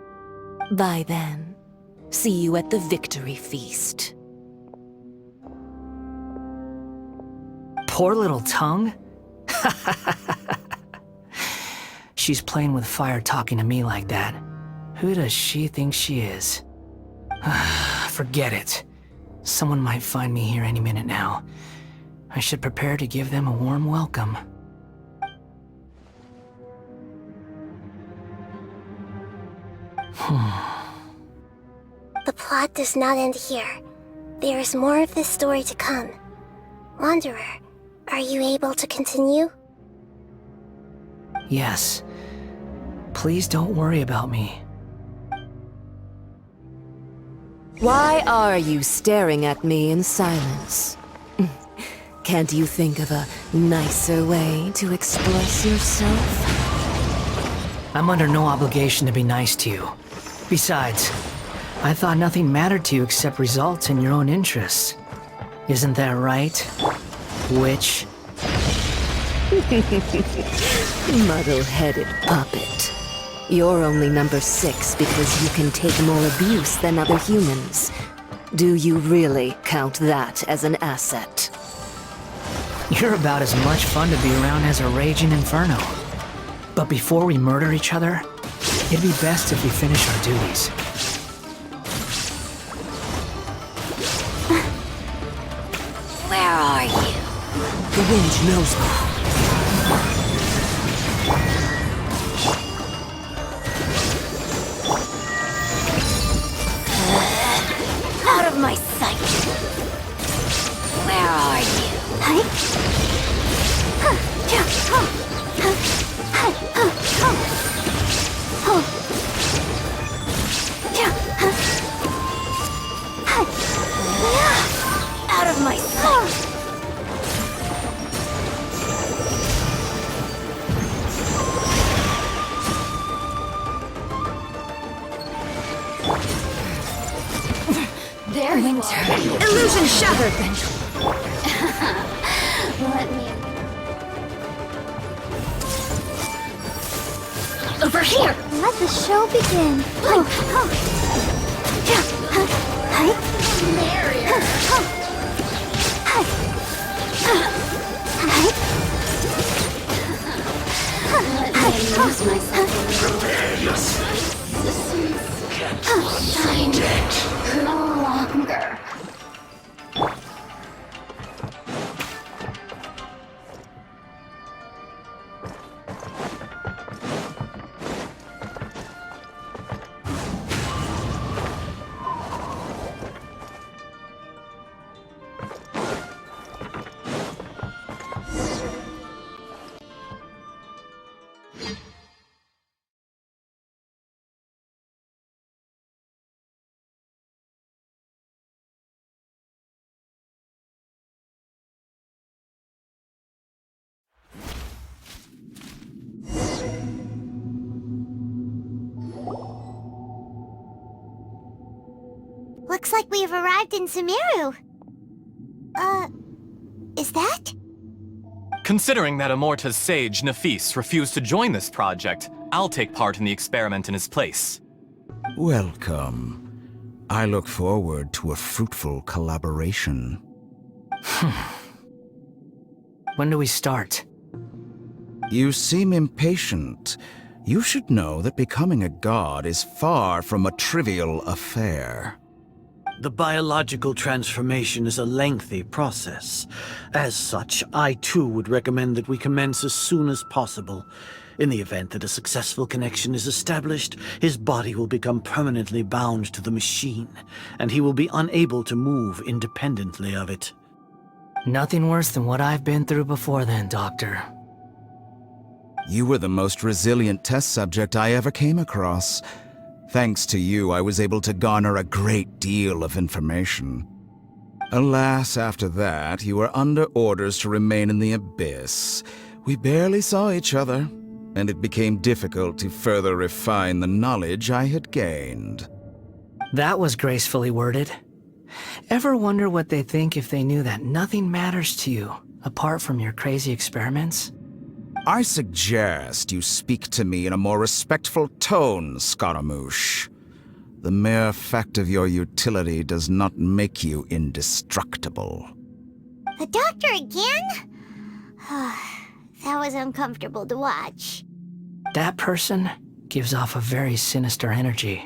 Bye then. See you at the victory feast. Poor little tongue? She's playing with fire talking to me like that. Who does she think she is? Forget it. Someone might find me here any minute now. I should prepare to give them a warm welcome. The plot does not end here. There is more of this story to come. Wanderer, are you able to continue? Yes. Please don't worry about me. Why are you staring at me in silence? Can't you think of a nicer way to express yourself? I'm under no obligation to be nice to you. Besides, I thought nothing mattered to you except results and your own interests. Isn't that right, witch? Muddle-headed puppet. You're only number 6 because you can take more abuse than other humans. Do you really count that as an asset? You're about as much fun to be around as a raging inferno. But before we murder each other, it'd be best if we finish our duties. Where are you? The wind knows me. Out of my sight. Where are you? Out of my sight. There you are. Illusion shattered! Let me... Over here! Let the show begin. Prepare yourself. Time no longer. Looks like we've arrived in Sumeru. Is that? Considering that Amorta's sage, Nafis, refused to join this project, I'll take part in the experiment in his place. Welcome. I look forward to a fruitful collaboration. When do we start? You seem impatient. You should know that becoming a god is far from a trivial affair. The biological transformation is a lengthy process. As such, I too would recommend that we commence as soon as possible. In the event that a successful connection is established, his body will become permanently bound to the machine, and he will be unable to move independently of it. Nothing worse than what I've been through before then, Doctor. You were the most resilient test subject I ever came across. Thanks to you, I was able to garner a great deal of information. Alas, after that, you were under orders to remain in the abyss. We barely saw each other, and it became difficult to further refine the knowledge I had gained. That was gracefully worded. Ever wonder what they'd think if they knew that nothing matters to you, apart from your crazy experiments? I suggest you speak to me in a more respectful tone, Scaramouche. The mere fact of your utility does not make you indestructible. The doctor again? That was uncomfortable to watch. That person gives off a very sinister energy.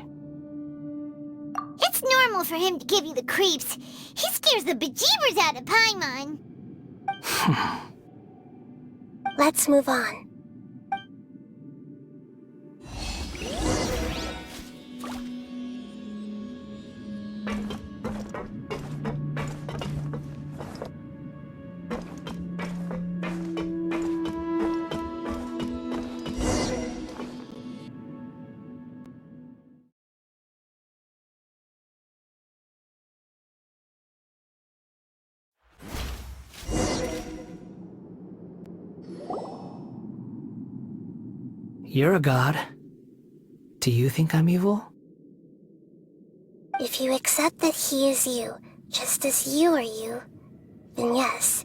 It's normal for him to give you the creeps. He scares the bejeebers out of Paimon. Let's move on. You're a god. Do you think I'm evil? If you accept that he is you, just as you are you, then yes,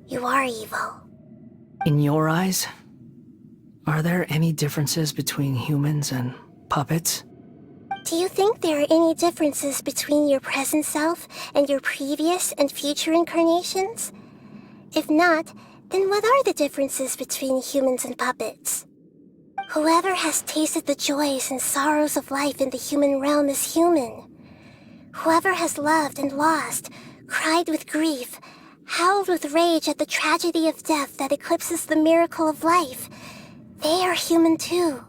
you are evil. In your eyes, are there any differences between humans and puppets? Do you think there are any differences between your present self and your previous and future incarnations? If not, then what are the differences between humans and puppets? Whoever has tasted the joys and sorrows of life in the human realm is human. Whoever has loved and lost, cried with grief, howled with rage at the tragedy of death that eclipses the miracle of life, they are human too.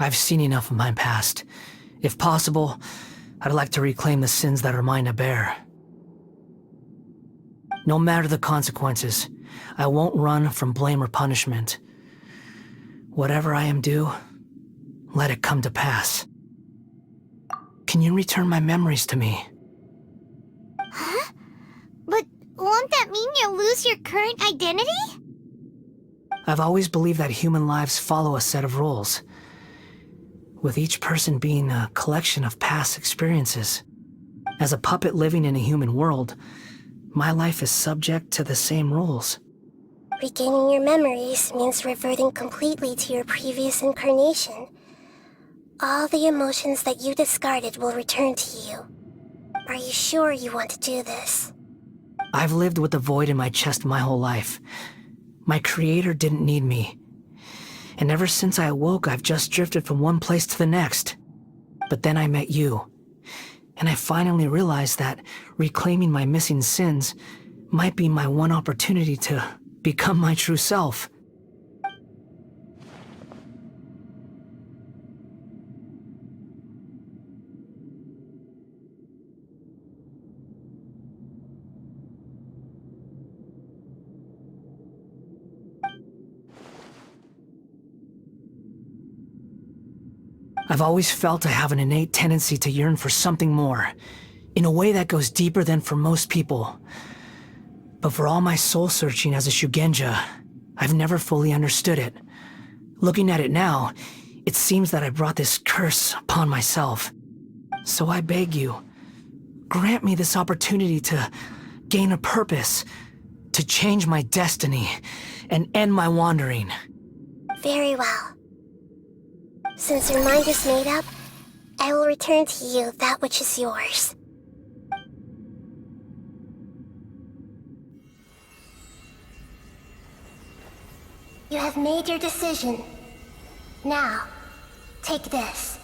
I've seen enough of my past. If possible, I'd like to reclaim the sins that are mine to bear. No matter the consequences, I won't run from blame or punishment. Whatever I am due, let it come to pass. Can you return my memories to me? Huh? But won't that mean you'll lose your current identity? I've always believed that human lives follow a set of rules, with each person being a collection of past experiences. As a puppet living in a human world, my life is subject to the same rules. Regaining your memories means reverting completely to your previous incarnation. All the emotions that you discarded will return to you. Are you sure you want to do this? I've lived with the void in my chest my whole life. My creator didn't need me. And ever since I awoke, I've just drifted from one place to the next. But then I met you. And I finally realized that reclaiming my missing sins might be my one opportunity to become my true self. I've always felt I have an innate tendency to yearn for something more, in a way that goes deeper than for most people. But for all my soul-searching as a Shugenja, I've never fully understood it. Looking at it now, it seems that I brought this curse upon myself. So I beg you, grant me this opportunity to gain a purpose, to change my destiny, and end my wandering. Very well. Since your mind is made up, I will return to you that which is yours. You have made your decision. Now, take this.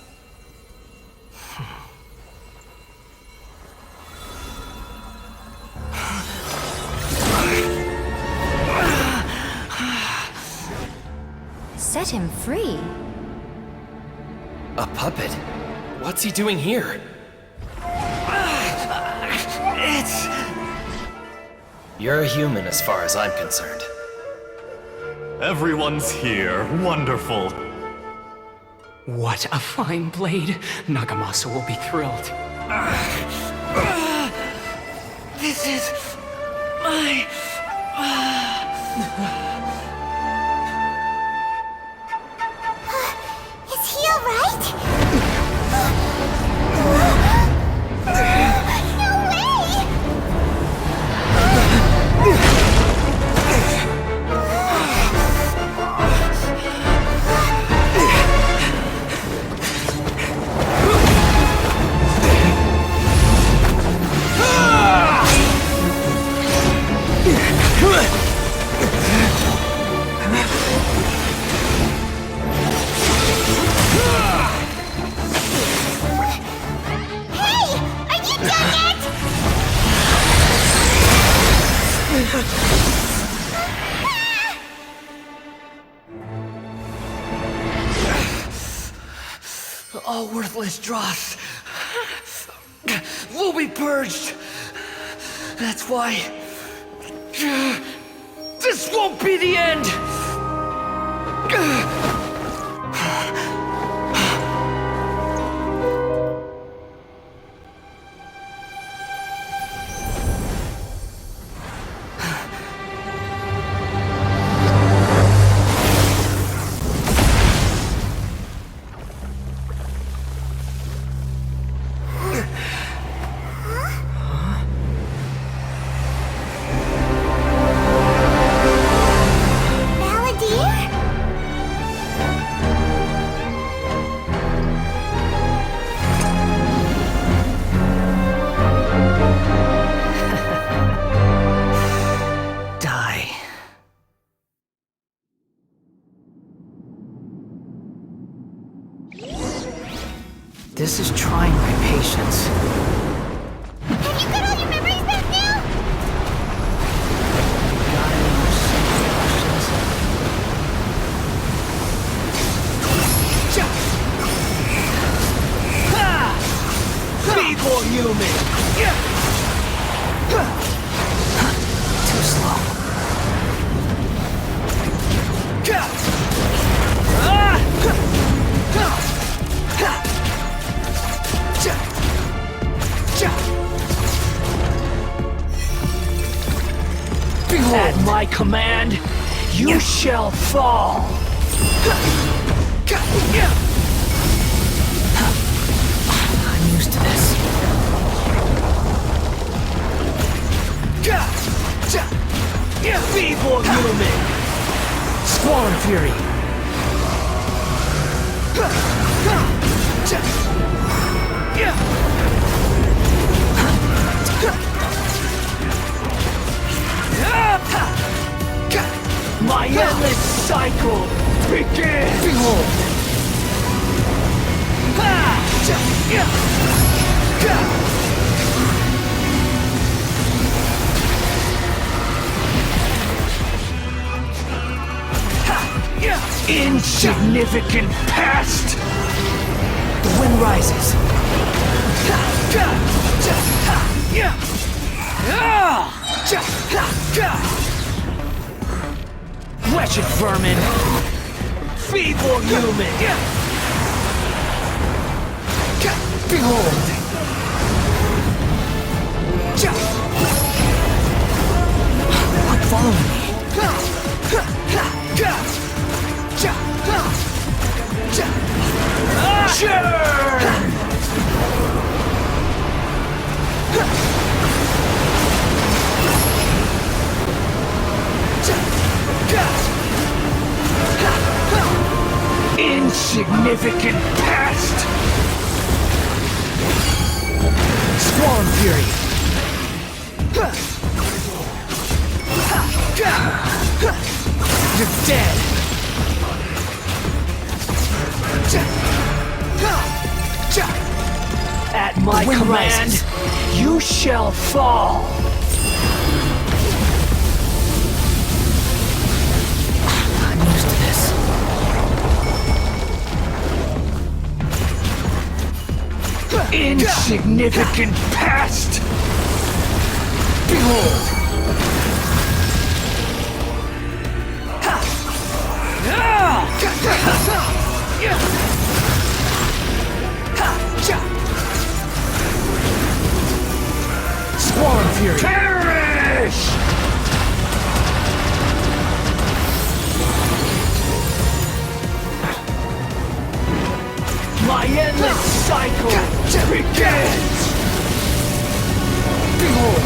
Set him free. A puppet? What's he doing here? You're a human as far as I'm concerned. Everyone's here. Wonderful. What a fine blade. Nagamasa will be thrilled. This is my... Is he alright? No way! All worthless dross will be purged. That's why this won't be the end. This is trying my patience. Have you got all your memories back now? Got any more simple questions? Feeble human! Too slow. At my command, you shall fall! I'm used to this. Feeble human! Squall and Fury! My endless cycle begins! Behold! Insignificant past! The wind rises. Wretched vermin! Feeble human! Behold! Quit following me. Insignificant past! Squall and Fury! You're dead! At my wind command, rises. you shall fall! I'm used to this. Insignificant past! Behold! Squall and Fury! Perish! My endless cycle begins! Behold!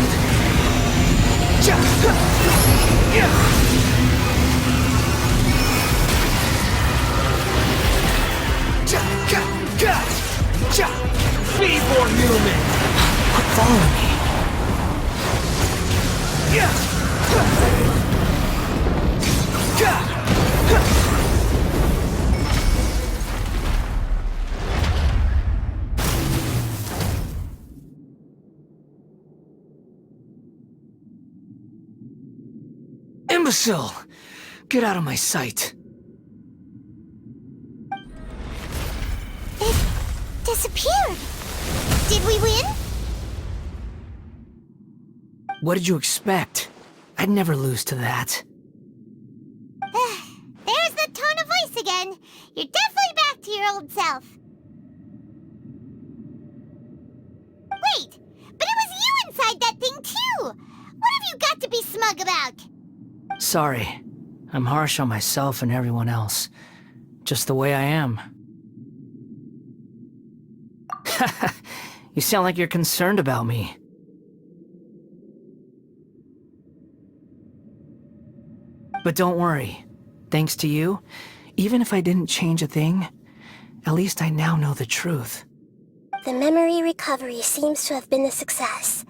Feeble human! Quit following me. Imbecile! Get out of my sight. It disappeared. Did we win? What did you expect? I'd never lose to that. There's the tone of voice again. You're definitely back to your old self. Wait, but it was you inside that thing too! What have you got to be smug about? Sorry. I'm harsh on myself and everyone else. Just the way I am. You sound like you're concerned about me. But don't worry. Thanks to you, even if I didn't change a thing, at least I now know the truth. The memory recovery seems to have been a success.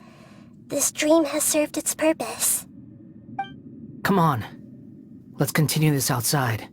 This dream has served its purpose. Come on. Let's continue this outside.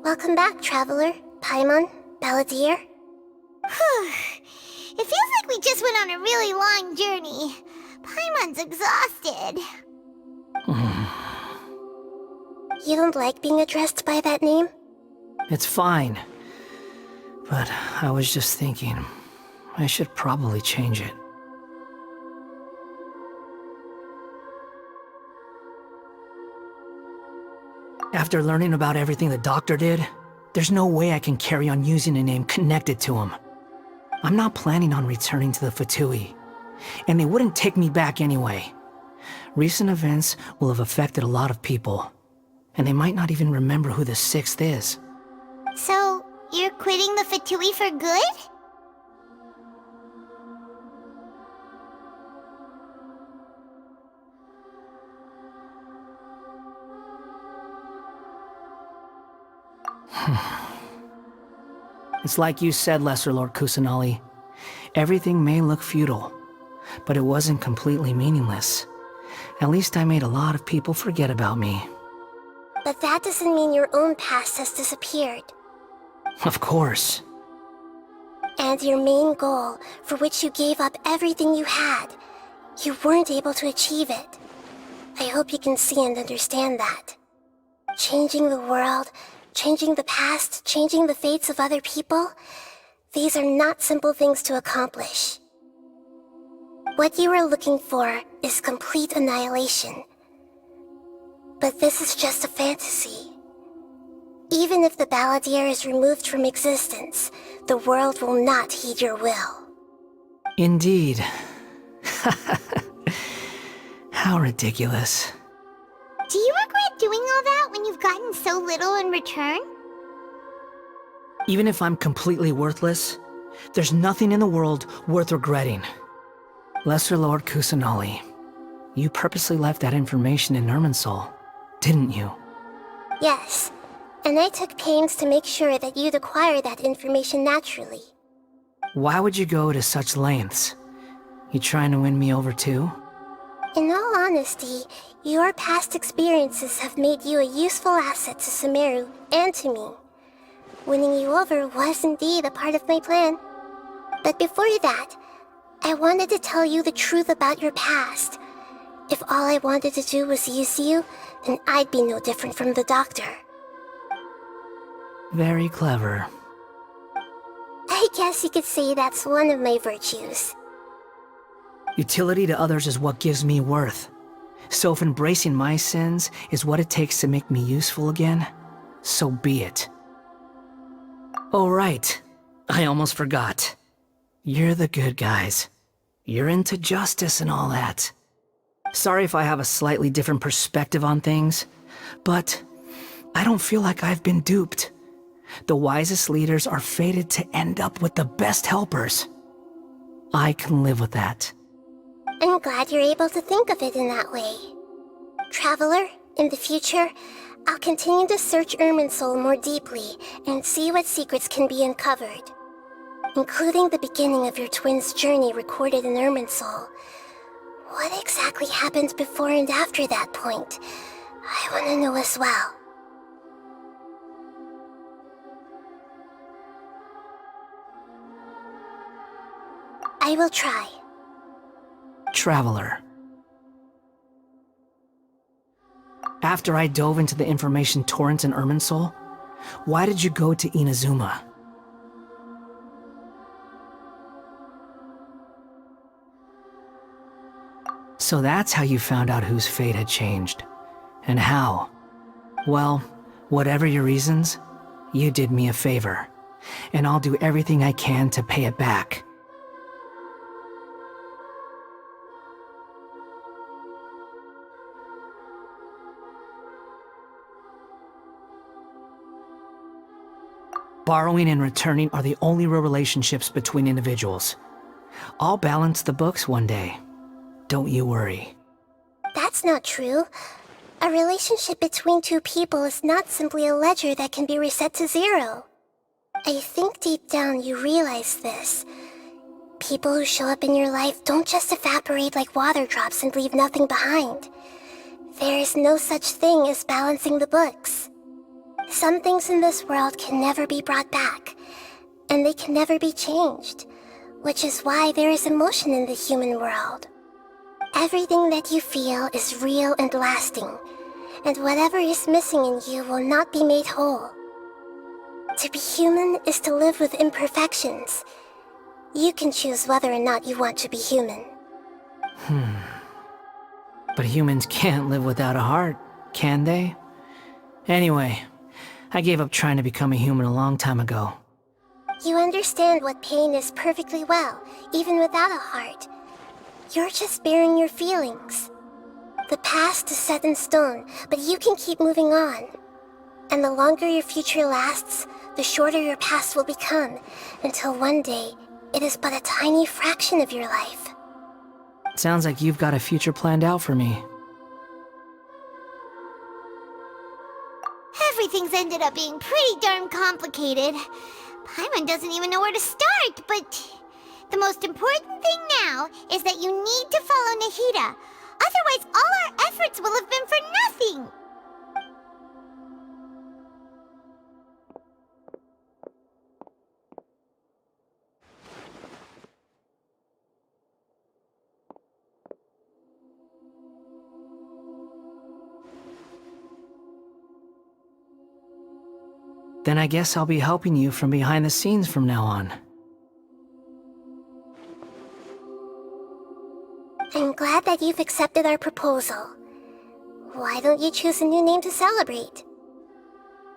Welcome back, Traveler, Paimon, Balladeer. It feels like we just went on a really long journey. Paimon's exhausted. You don't like being addressed by that name? It's fine. But I was just thinking, I should probably change it. After learning about everything the doctor did, there's no way I can carry on using a name connected to him. I'm not planning on returning to the Fatui, and they wouldn't take me back anyway. Recent events will have affected a lot of people, and they might not even remember who the Sixth is. So, you're quitting the Fatui for good? It's like you said, Lesser Lord Kusanali. Everything may look futile, but it wasn't completely meaningless. At least I made a lot of people forget about me. But that doesn't mean your own past has disappeared. Of course. And your main goal, for which you gave up everything you had, you weren't able to achieve it. I hope you can see and understand that. Changing the world, changing the past, changing the fates of other people, these are not simple things to accomplish. What you are looking for is complete annihilation. But this is just a fantasy. Even if the Balladeer is removed from existence, the world will not heed your will. Indeed. How ridiculous. Do you regret doing all that when you've gotten so little in return? Even if I'm completely worthless, there's nothing in the world worth regretting. Lesser Lord Kusanali, you purposely left that information in Irminsul, didn't you? Yes, and I took pains to make sure that you'd acquire that information naturally. Why would you go to such lengths? You trying to win me over too? In all honesty, your past experiences have made you a useful asset to Sumeru and to me. Winning you over was indeed a part of my plan. But before that, I wanted to tell you the truth about your past. If all I wanted to do was use you, then I'd be no different from the doctor. Very clever. I guess you could say that's one of my virtues. Utility to others is what gives me worth. So if embracing my sins is what it takes to make me useful again, so be it. Oh right, I almost forgot. You're the good guys. You're into justice and all that. Sorry if I have a slightly different perspective on things, but I don't feel like I've been duped. The wisest leaders are fated to end up with the best helpers. I can live with that. I'm glad you're able to think of it in that way. Traveler, in the future, I'll continue to search Irminsul more deeply and see what secrets can be uncovered. Including the beginning of your twins' journey recorded in Irminsul. What exactly happened before and after that point? I want to know as well. I will try. Traveler. After I dove into the information torrents in Irminsul, why did you go to Inazuma? So that's how you found out whose fate had changed. And how? Well, whatever your reasons, you did me a favor. And I'll do everything I can to pay it back. Borrowing and returning are the only real relationships between individuals. I'll balance the books one day. Don't you worry. That's not true. A relationship between two people is not simply a ledger that can be reset to zero. I think deep down you realize this. People who show up in your life don't just evaporate like water drops and leave nothing behind. There is no such thing as balancing the books. Some things in this world can never be brought back, and they can never be changed, which is why there is emotion in the human world. Everything that you feel is real and lasting, and whatever is missing in you will not be made whole. To be human is to live with imperfections. You can choose whether or not you want to be human. But humans can't live without a heart, can they? Anyway, I gave up trying to become a human a long time ago. You understand what pain is perfectly well, even without a heart. You're just bearing your feelings. The past is set in stone, but you can keep moving on. And the longer your future lasts, the shorter your past will become, until one day, it is but a tiny fraction of your life. Sounds like you've got a future planned out for me. Everything's ended up being pretty darn complicated. Paimon doesn't even know where to start, but the most important thing now is that you need to follow Nahida. Otherwise, all our efforts will have been for nothing. Then I guess I'll be helping you from behind the scenes from now on. I'm glad that you've accepted our proposal. Why don't you choose a new name to celebrate?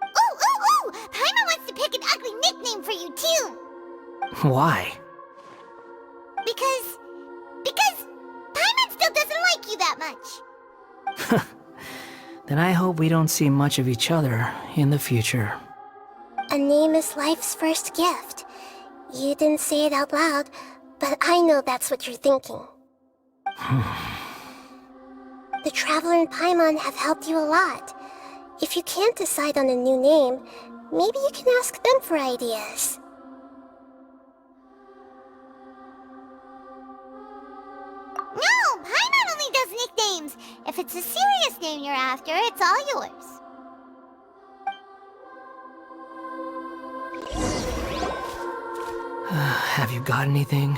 Ooh! Paimon wants to pick an ugly nickname for you, too! Why? Because Paimon still doesn't like you that much. Then I hope we don't see much of each other in the future. A name is life's first gift. You didn't say it out loud, but I know that's what you're thinking. The Traveler and Paimon have helped you a lot. If you can't decide on a new name, maybe you can ask them for ideas. No! Paimon only does nicknames! If it's a serious name you're after, it's all yours. Have you got anything?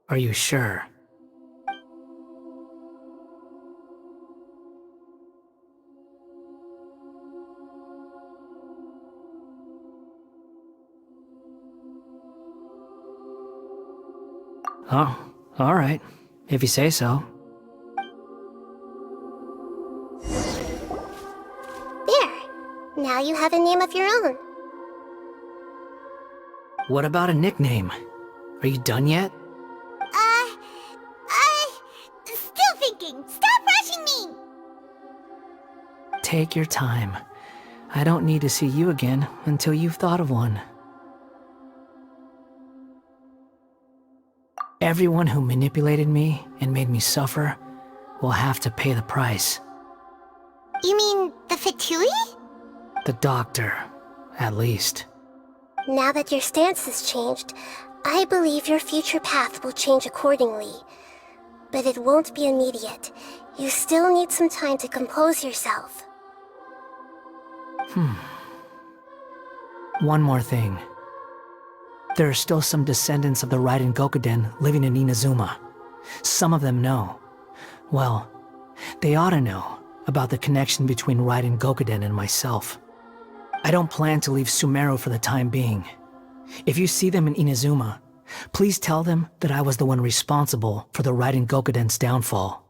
Are you sure? Oh, all right. If you say so. There. Now you have a name of your own. What about a nickname? Are you done yet? Still thinking. Stop rushing me! Take your time. I don't need to see you again until you've thought of one. Everyone who manipulated me and made me suffer will have to pay the price. You mean the Fatui? The doctor, at least. Now that your stance has changed, I believe your future path will change accordingly. But it won't be immediate. You still need some time to compose yourself. One more thing. There are still some descendants of the Raiden Gokuden living in Inazuma. Some of them know. Well, they ought to know about the connection between Raiden Gokuden and myself. I don't plan to leave Sumeru for the time being. If you see them in Inazuma, please tell them that I was the one responsible for the Raiden Gokuden's downfall.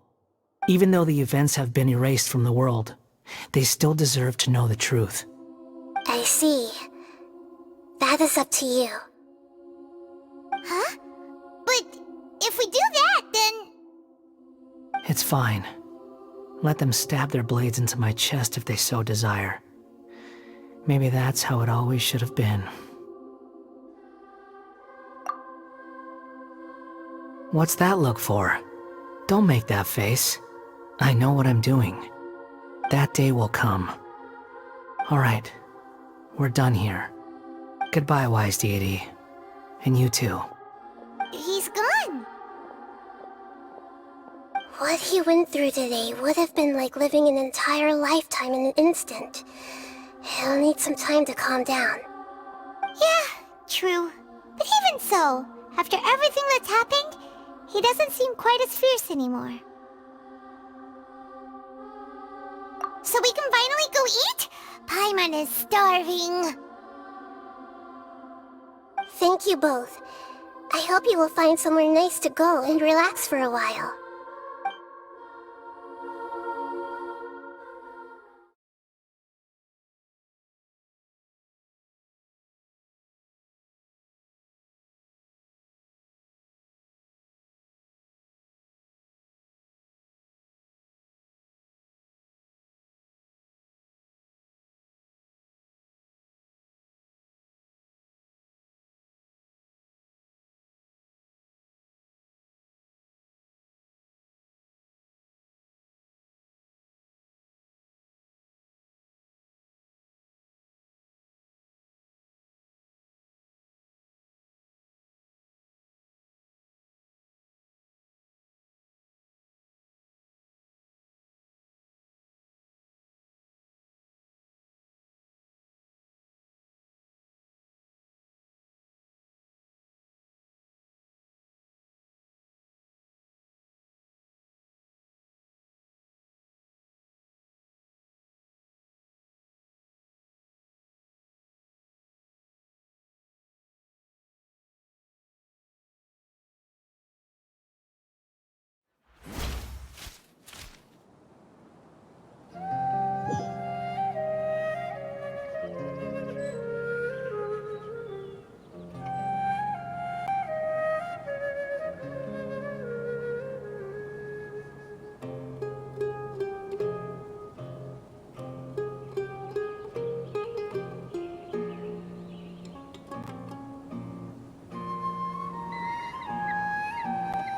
Even though the events have been erased from the world, they still deserve to know the truth. I see. That is up to you. Huh? But if we do that, then... It's fine. Let them stab their blades into my chest if they so desire. Maybe that's how it always should have been. What's that look for? Don't make that face. I know what I'm doing. That day will come. Alright, we're done here. Goodbye, wise deity. And you too. He's gone. What he went through today would have been like living an entire lifetime in an instant. He'll need some time to calm down. Yeah, true. But even so, after everything that's happened, he doesn't seem quite as fierce anymore. So we can finally go eat? Paimon is starving. Thank you both. I hope you will find somewhere nice to go and relax for a while.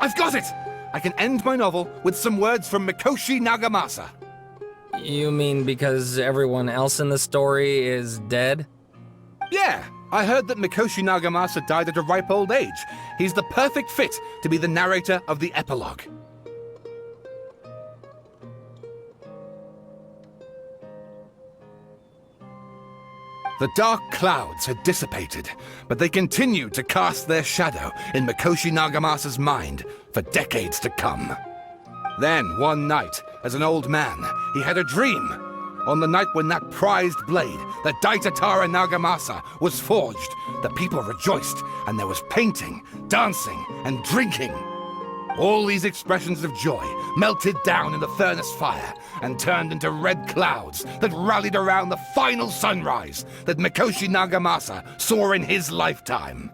I've got it! I can end my novel with some words from Mikoshi Nagamasa. You mean because everyone else in the story is dead? Yeah, I heard that Mikoshi Nagamasa died at a ripe old age. He's the perfect fit to be the narrator of the epilogue. The dark clouds had dissipated, but they continued to cast their shadow in Mikoshi Nagamasa's mind for decades to come. Then, one night, as an old man, he had a dream. On the night when that prized blade, the Daitatara Nagamasa, was forged, the people rejoiced, and there was painting, dancing, and drinking. All these expressions of joy melted down in the furnace fire and turned into red clouds that rallied around the final sunrise that Mikoshi Nagamasa saw in his lifetime.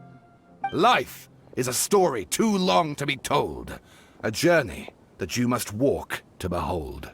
Life is a story too long to be told, a journey that you must walk to behold.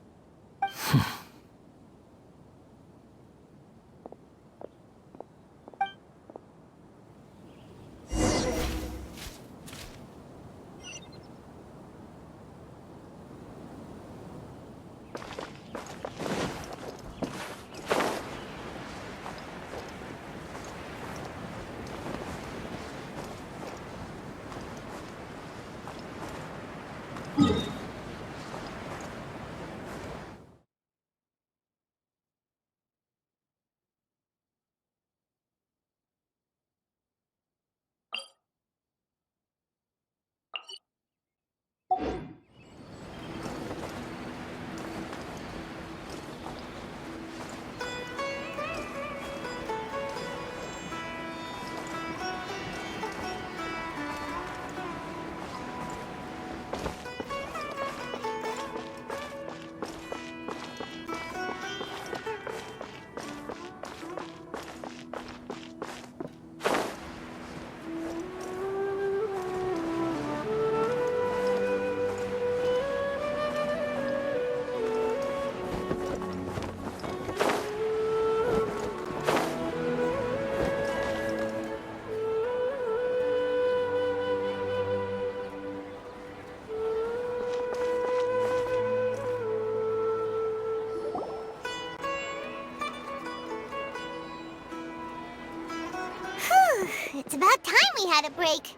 It's about time we had a break.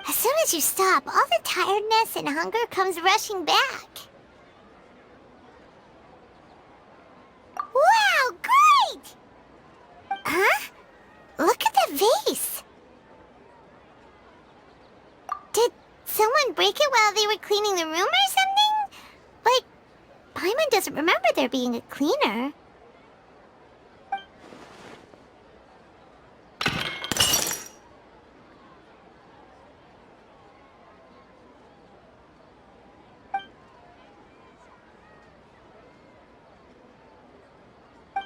As soon as you stop, all the tiredness and hunger comes rushing back. Wow, great! Huh? Look at the vase. Did someone break it while they were cleaning the room or something? But Paimon doesn't remember there being a cleaner.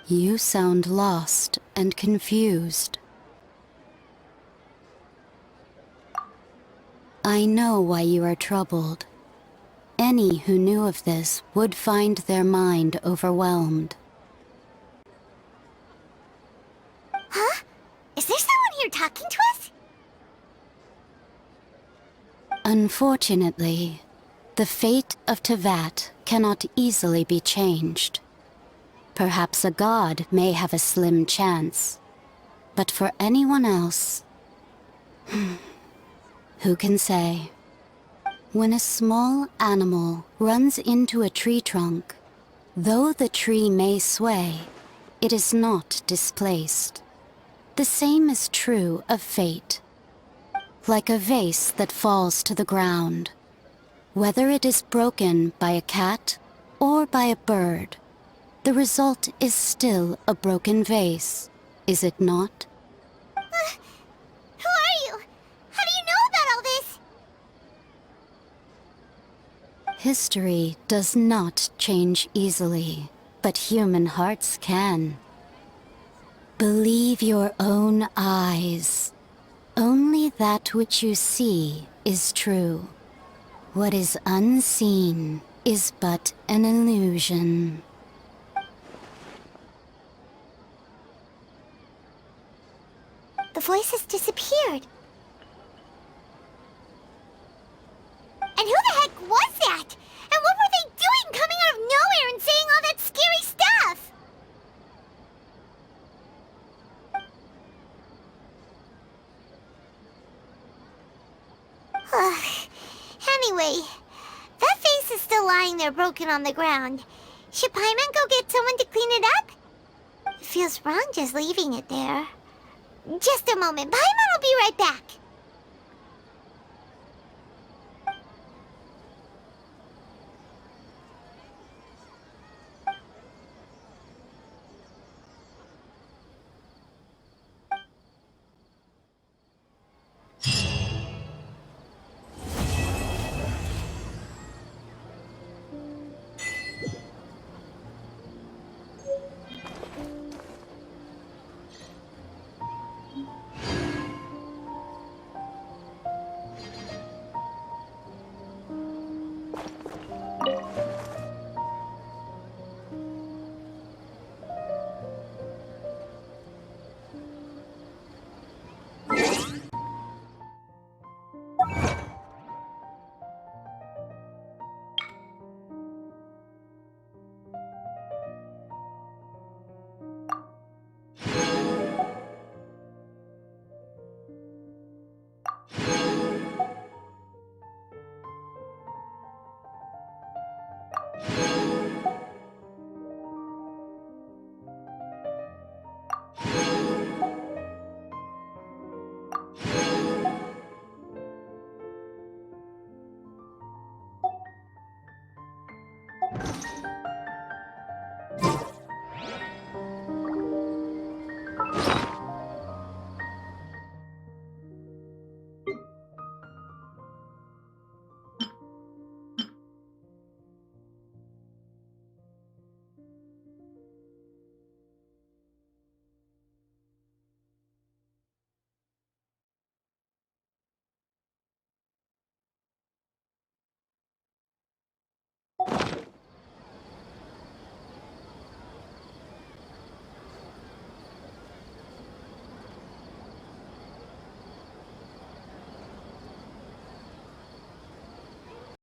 You sound lost and confused. I know why you are troubled. Any who knew of this would find their mind overwhelmed. Huh? Is there someone here talking to us? Unfortunately, the fate of Tevat cannot easily be changed. Perhaps a god may have a slim chance, but for anyone else, who can say? When a small animal runs into a tree trunk, though the tree may sway, it is not displaced. The same is true of fate. Like a vase that falls to the ground, whether it is broken by a cat or by a bird, the result is still a broken vase, is it not? Who are you? How do you know about all this? History does not change easily, but human hearts can. Believe your own eyes. Only that which you see is true. What is unseen is but an illusion. The voice has disappeared. And who the heck was that? And what were they doing coming out of nowhere and saying all that scary stuff? Anyway, that vase is still lying there broken on the ground. Should Paimon go get someone to clean it up? It feels wrong just leaving it there. Just a moment. Paimon will be right back.